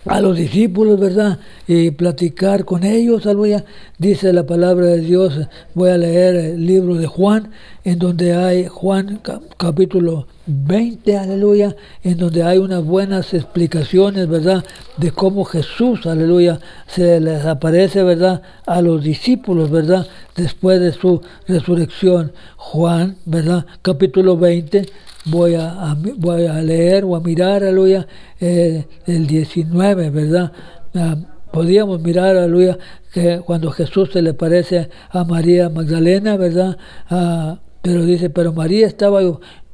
a los discípulos, ¿verdad?, y platicar con ellos, aleluya. Dice la palabra de Dios, voy a leer el libro de Juan, en donde hay Juan capítulo 20, aleluya, en donde hay unas buenas explicaciones, ¿verdad?, de cómo Jesús, aleluya, se les aparece, ¿verdad?, a los discípulos, ¿verdad?, después de su resurrección. Juan, ¿verdad?, capítulo 20, voy a leer o a mirar, aleluya, el 19, ¿verdad? Podíamos mirar, aleluya, que cuando Jesús se le parece a María Magdalena, ¿verdad? Pero dice, pero María estaba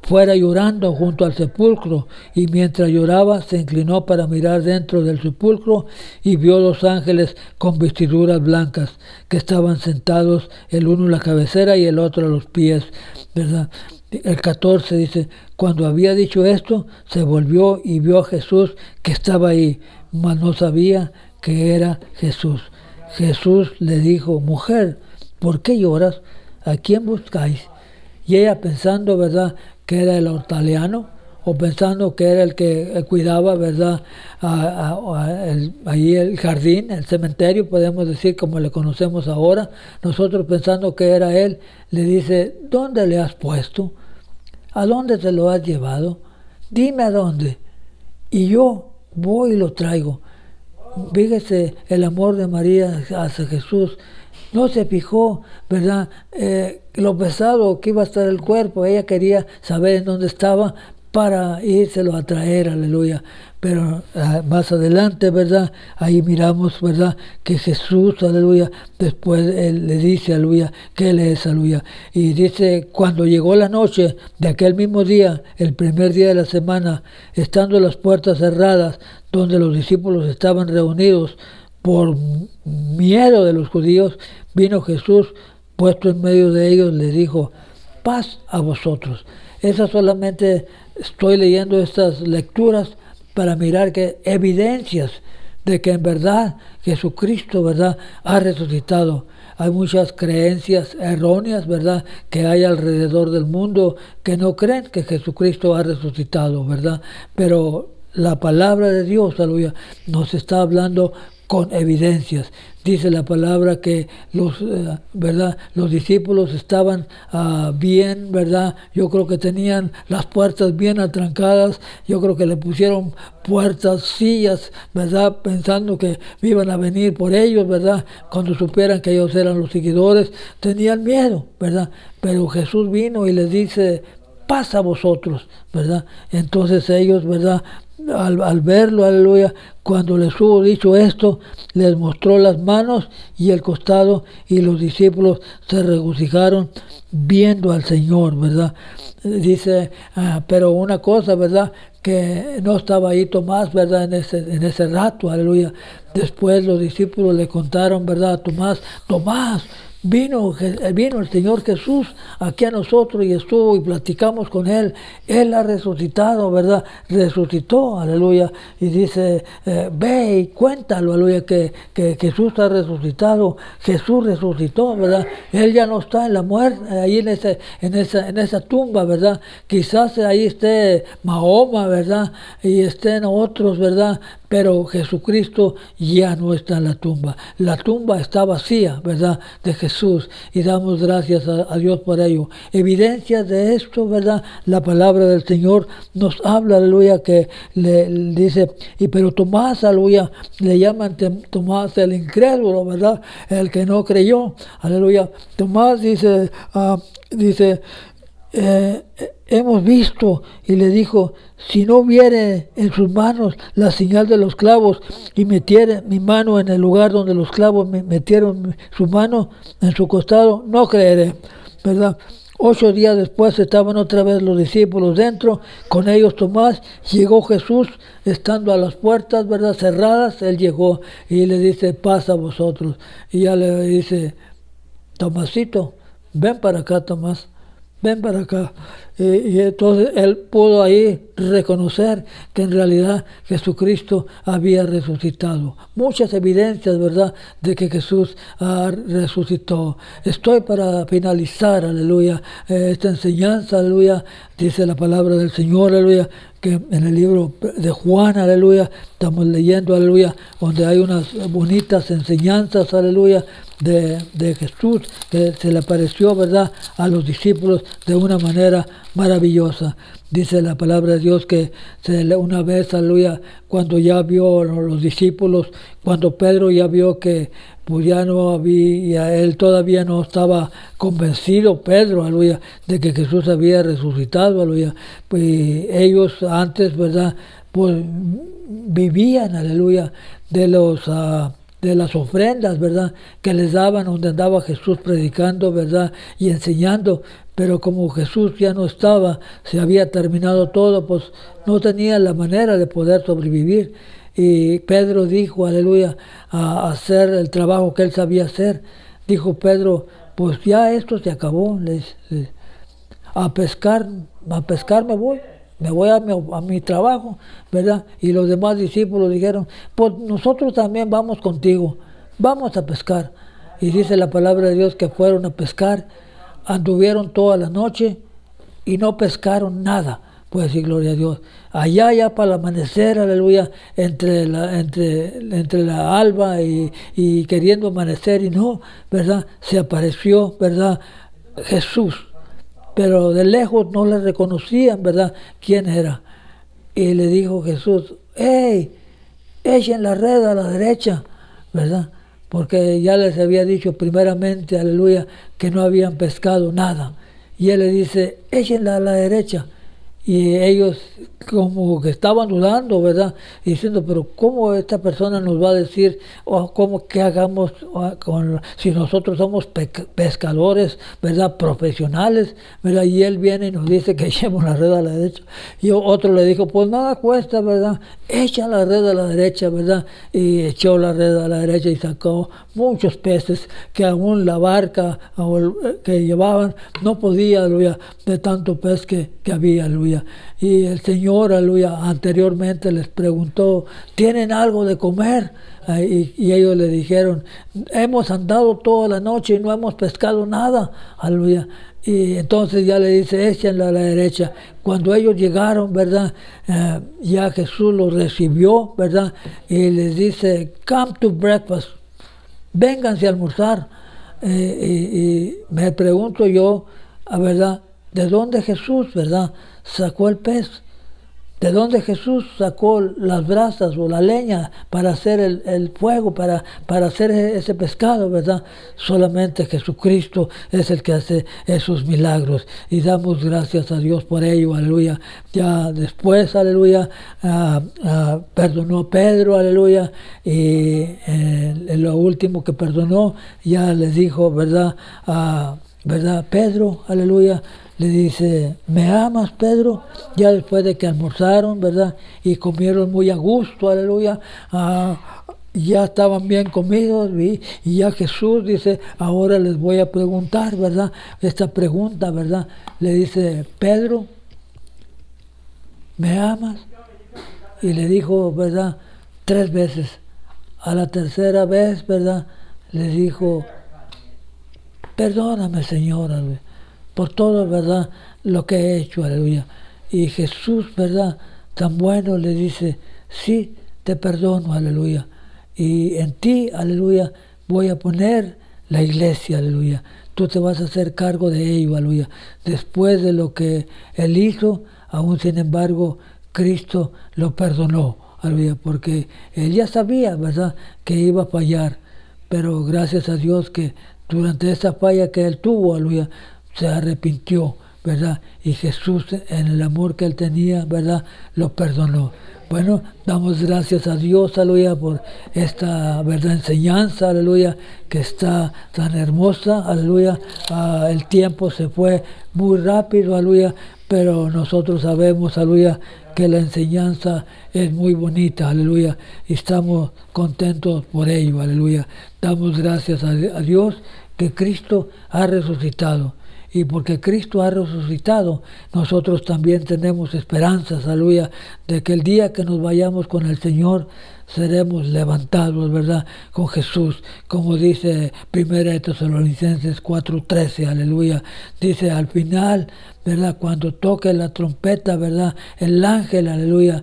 fuera llorando junto al sepulcro, y mientras lloraba se inclinó para mirar dentro del sepulcro y vio dos ángeles con vestiduras blancas que estaban sentados, el uno en la cabecera y el otro a los pies, ¿verdad? El 14 dice, cuando había dicho esto, se volvió y vio a Jesús que estaba ahí, mas no sabía que era Jesús. Jesús le dijo, mujer, ¿por qué lloras? ¿A quién buscáis? Y ella pensando, ¿verdad?, que era el hortaliano, o pensando que era el que cuidaba, ¿verdad?, ahí el jardín, el cementerio, podemos decir como le conocemos ahora. Nosotros pensando que era él, le dice, ¿dónde le has puesto? ¿A dónde te lo has llevado? Dime a dónde, y yo voy y lo traigo. Fíjese el amor de María hacia Jesús. No se fijó, ¿verdad?, lo pesado que iba a estar el cuerpo. Ella quería saber en dónde estaba para írselo a traer, aleluya. Pero más adelante, ¿verdad?, ahí miramos, ¿verdad?, que Jesús, aleluya, después él le dice, aleluya, que él es, aleluya. Y dice, cuando llegó la noche de aquel mismo día, el primer día de la semana, estando las puertas cerradas, donde los discípulos estaban reunidos, por miedo de los judíos, vino Jesús, puesto en medio de ellos, les dijo, paz a vosotros. Esa solamente estoy leyendo estas lecturas para mirar que evidencias de que en verdad Jesucristo, ¿verdad?, ha resucitado. Hay muchas creencias erróneas, ¿verdad?, que hay alrededor del mundo que no creen que Jesucristo ha resucitado, ¿verdad? Pero la palabra de Dios, aleluya, nos está hablando con evidencias. Dice la palabra que ¿verdad?, los discípulos estaban bien, ¿verdad? Yo creo que tenían las puertas bien atrancadas. Yo creo que le pusieron puertas, sillas, ¿verdad?, pensando que iban a venir por ellos, ¿verdad? Cuando supieran que ellos eran los seguidores, tenían miedo, ¿verdad? Pero Jesús vino y les dice, paz a vosotros, ¿verdad? Entonces ellos, ¿verdad?, al verlo, aleluya, cuando les hubo dicho esto, les mostró las manos y el costado, y los discípulos se regocijaron viendo al Señor, ¿verdad? Dice, pero una cosa, ¿verdad?, que no estaba ahí Tomás, ¿verdad?, en ese rato, aleluya. Después los discípulos le contaron, ¿verdad?, a Tomás, Tomás, vino el Señor Jesús aquí a nosotros y estuvo y platicamos con Él. Él ha resucitado, ¿verdad? Resucitó, aleluya. Y dice, ve y cuéntalo, aleluya, que Jesús ha resucitado. Jesús resucitó, ¿verdad? Él ya no está en la muerte, ahí en esa tumba, ¿verdad? Quizás ahí esté Mahoma, ¿verdad? Y estén otros, ¿verdad? Pero Jesucristo ya no está en la tumba. La tumba está vacía, ¿verdad?, de Jesús, y damos gracias a Dios por ello. Evidencias de esto, ¿verdad? La palabra del Señor nos habla, aleluya, que le dice, pero Tomás, aleluya, le llaman Tomás el incrédulo, ¿verdad?, el que no creyó, aleluya. Tomás dice, hemos visto, y le dijo, si no viere en sus manos la señal de los clavos y metiere mi mano en el lugar donde los clavos me metieron su mano en su costado, no creeré, ¿verdad? 8 días después estaban otra vez los discípulos dentro, con ellos Tomás. Llegó Jesús, estando a las puertas, ¿verdad?, cerradas. Él llegó y le dice, paz a vosotros. Y ya le dice, Tomasito, ven para acá, Tomás. Ven para acá. Y entonces él pudo ahí reconocer que en realidad Jesucristo había resucitado. Muchas evidencias, ¿verdad?, de que Jesús resucitó. Estoy para finalizar, aleluya, esta enseñanza, aleluya. Dice la palabra del Señor, aleluya, que en el libro de Juan, aleluya, estamos leyendo, aleluya, donde hay unas bonitas enseñanzas, aleluya, de Jesús, que se le apareció, ¿verdad?, a los discípulos de una manera maravillosa. Dice la palabra de Dios que una vez, aleluya, cuando ya vio los discípulos, cuando Pedro ya vio que pues ya no había, él todavía no estaba convencido, Pedro, aleluya, de que Jesús había resucitado, aleluya. Pues ellos antes, ¿verdad?, pues vivían, aleluya, de los de las ofrendas, ¿verdad?, que les daban donde andaba Jesús predicando, ¿verdad?, y enseñando. Pero como Jesús ya no estaba, se había terminado todo, pues no tenía la manera de poder sobrevivir. Y Pedro dijo, aleluya, a hacer el trabajo que él sabía hacer. Dijo Pedro, pues ya esto se acabó, a pescar me voy a mi trabajo, ¿verdad? Y los demás discípulos dijeron, pues nosotros también vamos contigo, vamos a pescar. Y dice la palabra de Dios que fueron a pescar, anduvieron toda la noche y no pescaron nada. Pues decir gloria a Dios. Allá ya para el amanecer, aleluya, entre la alba y queriendo amanecer y no, ¿verdad? Se apareció, ¿verdad?, Jesús. Pero de lejos no le reconocían, ¿verdad?, quién era. Y le dijo Jesús, ¡hey! Echen la red a la derecha, ¿verdad? Porque ya les había dicho primeramente, aleluya, que no habían pescado nada. Y él le dice, échenla a la derecha. Y ellos como que estaban dudando, ¿verdad?, diciendo, pero ¿cómo esta persona nos va a decir, o cómo que hagamos si nosotros somos pescadores, ¿verdad?, profesionales, ¿verdad? Y él viene y nos dice que echemos la red a la derecha. Y otro le dijo, pues nada cuesta, ¿verdad?, echa la red a la derecha, ¿verdad? Y echó la red a la derecha y sacó muchos peces que aún la barca que llevaban no podía, aleluya, de tanto pez que había, aleluya. Y el Señor, aleluya, anteriormente les preguntó, ¿tienen algo de comer? Y ellos le dijeron, hemos andado toda la noche y no hemos pescado nada, aleluya. Y entonces ya le dice, échenla a la derecha. Cuando ellos llegaron, ¿verdad?, ya Jesús los recibió, ¿verdad?, y les dice, come to breakfast, vénganse a almorzar. Y me pregunto yo, ¿verdad?, ¿de dónde Jesús, verdad, sacó el pez? ¿De dónde Jesús sacó las brasas o la leña para hacer el fuego, para hacer ese pescado, verdad? Solamente Jesucristo es el que hace esos milagros. Y damos gracias a Dios por ello, aleluya. Ya después, aleluya, perdonó a Pedro, aleluya. Y lo último que perdonó, ya les dijo, ¿verdad? ¿Verdad? Pedro, aleluya. Le dice, ¿me amas, Pedro? Ya después de que almorzaron, ¿verdad?, y comieron muy a gusto, aleluya, ya estaban bien comidos, y ya Jesús dice, ahora les voy a preguntar, ¿verdad?, esta pregunta, ¿verdad? Le dice, Pedro, ¿me amas? Y le dijo, ¿verdad?, 3 veces. A la tercera vez, ¿verdad?, le dijo, perdóname, Señor, aleluya, por todo, ¿verdad?, lo que he hecho, aleluya. Y Jesús, ¿verdad?, tan bueno, le dice, sí, te perdono, aleluya. Y en ti, aleluya, voy a poner la iglesia, aleluya. Tú te vas a hacer cargo de ello, aleluya. Después de lo que Él hizo, aún sin embargo, Cristo lo perdonó, aleluya, porque Él ya sabía, ¿verdad?, que iba a fallar. Pero gracias a Dios que durante esa falla que Él tuvo, aleluya, se arrepintió, ¿verdad? Y Jesús, en el amor que Él tenía, ¿verdad?, lo perdonó. Bueno, damos gracias a Dios, aleluya, por esta, ¿verdad?, enseñanza, aleluya, que está tan hermosa, aleluya. El tiempo se fue muy rápido, aleluya, pero nosotros sabemos, aleluya, que la enseñanza es muy bonita, aleluya, y estamos contentos por ello, aleluya. Damos gracias a Dios que Cristo ha resucitado. Y porque Cristo ha resucitado, nosotros también tenemos esperanzas, aleluya, de que el día que nos vayamos con el Señor, seremos levantados, ¿verdad?, con Jesús, como dice 1 Tesalonicenses 4:13, aleluya. Dice al final, ¿verdad?, cuando toque la trompeta, ¿verdad?, el ángel, aleluya,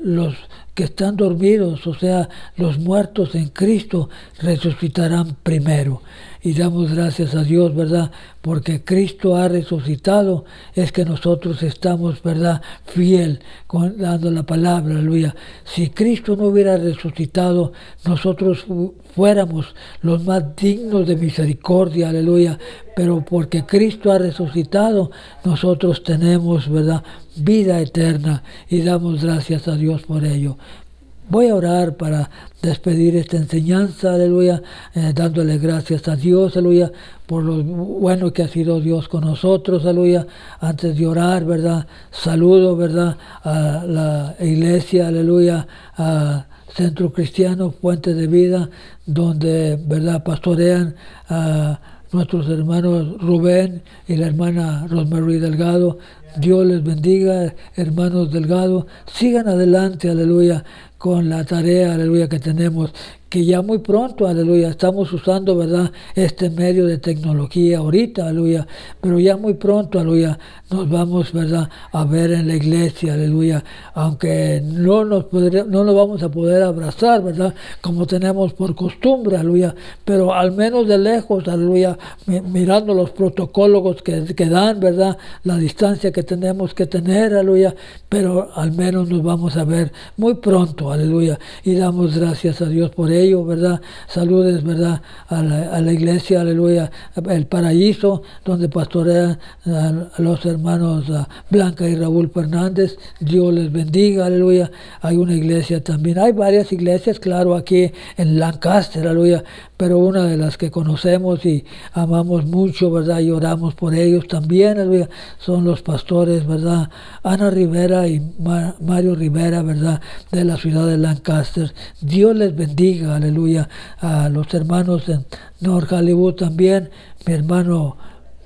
los que están dormidos, o sea, los muertos en Cristo, resucitarán primero. Y damos gracias a Dios, ¿verdad?, porque Cristo ha resucitado, es que nosotros estamos, ¿verdad?, fiel, dando la palabra, aleluya. Si Cristo no hubiera resucitado, nosotros fuéramos los más dignos de misericordia, aleluya. Pero porque Cristo ha resucitado, nosotros tenemos, ¿verdad?, vida eterna, y damos gracias a Dios por ello. Voy a orar para despedir esta enseñanza, aleluya, dándole gracias a Dios, aleluya, por lo bueno que ha sido Dios con nosotros, aleluya. Antes de orar, ¿verdad? Saludo, ¿verdad? A la iglesia, aleluya, a Centro Cristiano, Fuente de Vida, donde, ¿verdad?, pastorean a nuestros hermanos Rubén y la hermana Rosemary Delgado. Dios les bendiga, hermanos Delgado. Sigan adelante, aleluya, con la tarea, aleluya, que tenemos, que ya muy pronto, aleluya, estamos usando, ¿verdad?, este medio de tecnología ahorita, aleluya, pero ya muy pronto, aleluya, nos vamos, ¿verdad?, a ver en la iglesia, aleluya, aunque no nos vamos a poder abrazar, ¿verdad?, como tenemos por costumbre, aleluya, pero al menos de lejos, aleluya, mirando los protocolos que dan, ¿verdad?, la distancia que tenemos que tener, aleluya, pero al menos nos vamos a ver muy pronto, aleluya, y damos gracias a Dios por ello, ¿verdad? Saludes, ¿verdad?, a la iglesia, aleluya, El Paraíso, donde pastorean a los hermanos Blanca y Raúl Fernández. Dios les bendiga, aleluya. Hay una iglesia también, hay varias iglesias, claro, aquí en Lancaster, aleluya, pero una de las que conocemos y amamos mucho, ¿verdad?, y oramos por ellos también, aleluya, son los pastores, ¿verdad?, Ana Rivera y Mario Rivera, ¿verdad?, de la ciudad de Lancaster. Dios les bendiga, aleluya. A los hermanos en North Hollywood también, mi hermano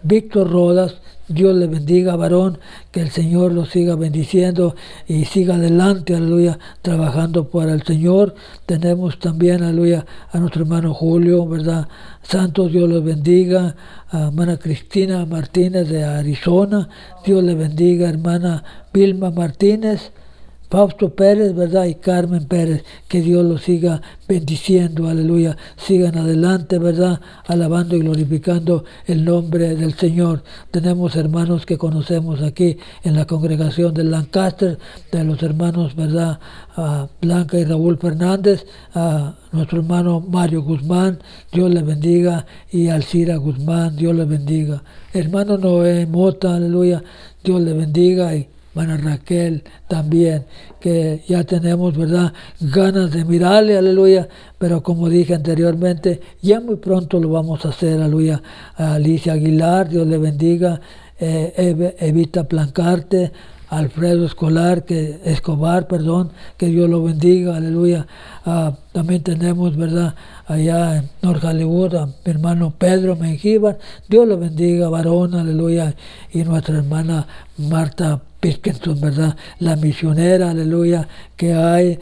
Víctor Rodas, Dios le bendiga, varón, que el Señor lo siga bendiciendo y siga adelante, aleluya, trabajando para el Señor. Tenemos también, aleluya, a nuestro hermano Julio, ¿verdad?, Santos, Dios los bendiga. A hermana Cristina Martínez de Arizona, Dios le bendiga. Hermana Vilma Martínez, Fausto Pérez, ¿verdad?, y Carmen Pérez, que Dios los siga bendiciendo, aleluya, sigan adelante, ¿verdad?, alabando y glorificando el nombre del Señor. Tenemos hermanos que conocemos aquí en la congregación de Lancaster, de los hermanos, ¿verdad?, Blanca y Raúl Fernández, a nuestro hermano Mario Guzmán, Dios le bendiga, y Alcira Guzmán, Dios le bendiga. Hermano Noé Mota, aleluya, Dios le bendiga, y hermana Raquel también, que ya tenemos, ¿verdad?, ganas de mirarle, aleluya, pero como dije anteriormente, ya muy pronto lo vamos a hacer, aleluya. A Alicia Aguilar, Dios le bendiga. Evita Plancarte, Alfredo Escobar, que Dios lo bendiga, aleluya. También tenemos, ¿verdad?, allá en North Hollywood, a mi hermano Pedro Mengíbar, Dios lo bendiga, varón, aleluya. Y nuestra hermana Marta Piskinson, ¿verdad?, la misionera, aleluya, que hay,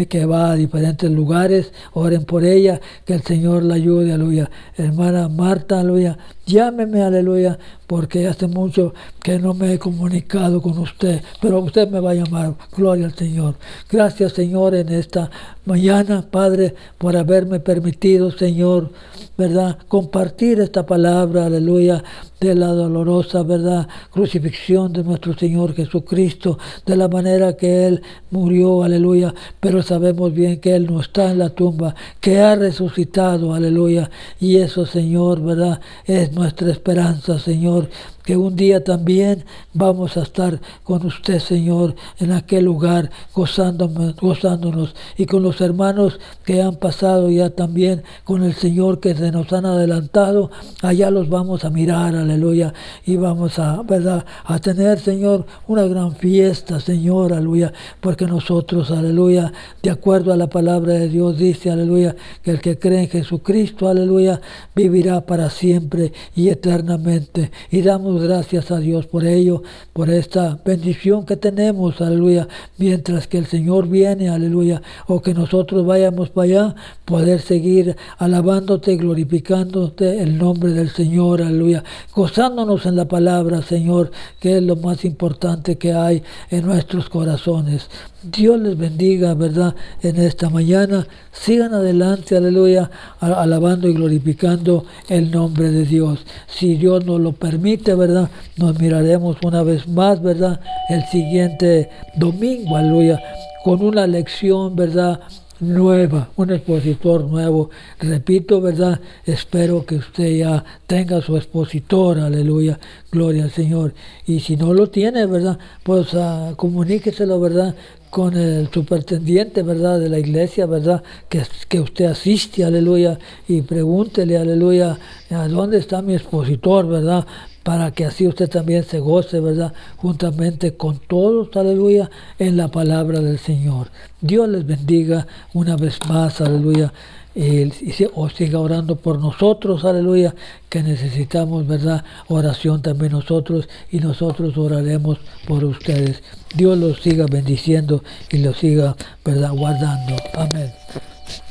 que va a diferentes lugares. Oren por ella, que el Señor la ayude, aleluya. Hermana Marta, aleluya, llámeme, aleluya, porque hace mucho que no me he comunicado con usted, pero usted me va a llamar. Gloria al Señor. Gracias, Señor, en esta mañana, Padre, por haberme permitido, Señor, ¿verdad?, compartir esta palabra, aleluya, de la dolorosa, ¿verdad?, crucifixión de nuestro Señor Jesucristo, de la manera que Él murió, aleluya, pero sabemos bien que Él no está en la tumba, que ha resucitado, aleluya, y eso, Señor, ¿verdad?, es nuestra esperanza, Señor, que un día también vamos a estar con usted, Señor, en aquel lugar, gozándonos, y con los hermanos que han pasado ya también con el Señor, que se nos han adelantado, allá los vamos a mirar, aleluya, y vamos a, ¿verdad?, a tener, Señor, una gran fiesta, Señor, aleluya, porque nosotros, aleluya, de acuerdo a la palabra de Dios, dice, aleluya, que el que cree en Jesucristo, aleluya, vivirá para siempre y eternamente, y damos gracias a Dios por ello, por esta bendición que tenemos, aleluya, mientras que el Señor viene, aleluya, o que nosotros vayamos para allá, poder seguir alabándote, glorificándote el nombre del Señor, aleluya, gozándonos en la palabra, Señor, que es lo más importante que hay en nuestros corazones. Dios les bendiga, ¿verdad?, en esta mañana. Sigan adelante, aleluya, alabando y glorificando el nombre de Dios. Si Dios nos lo permite, ¿verdad?, nos miraremos una vez más, ¿verdad?, el siguiente domingo, aleluya, con una lección, ¿verdad?, nueva, un expositor nuevo. Repito, ¿verdad?, espero que usted ya tenga su expositor, aleluya, gloria al Señor. Y si no lo tiene, ¿verdad?, pues comuníqueselo, ¿verdad?, con el superintendente, ¿verdad?, de la iglesia, ¿verdad?, que usted asiste, aleluya, y pregúntele, aleluya, ¿a dónde está mi expositor, verdad?, para que así usted también se goce, ¿verdad?, juntamente con todos, aleluya, en la palabra del Señor. Dios les bendiga una vez más, aleluya, o siga orando por nosotros, aleluya, que necesitamos, ¿verdad?, oración también nosotros, y nosotros oraremos por ustedes. Dios los siga bendiciendo y los siga, ¿verdad?, guardando. Amén.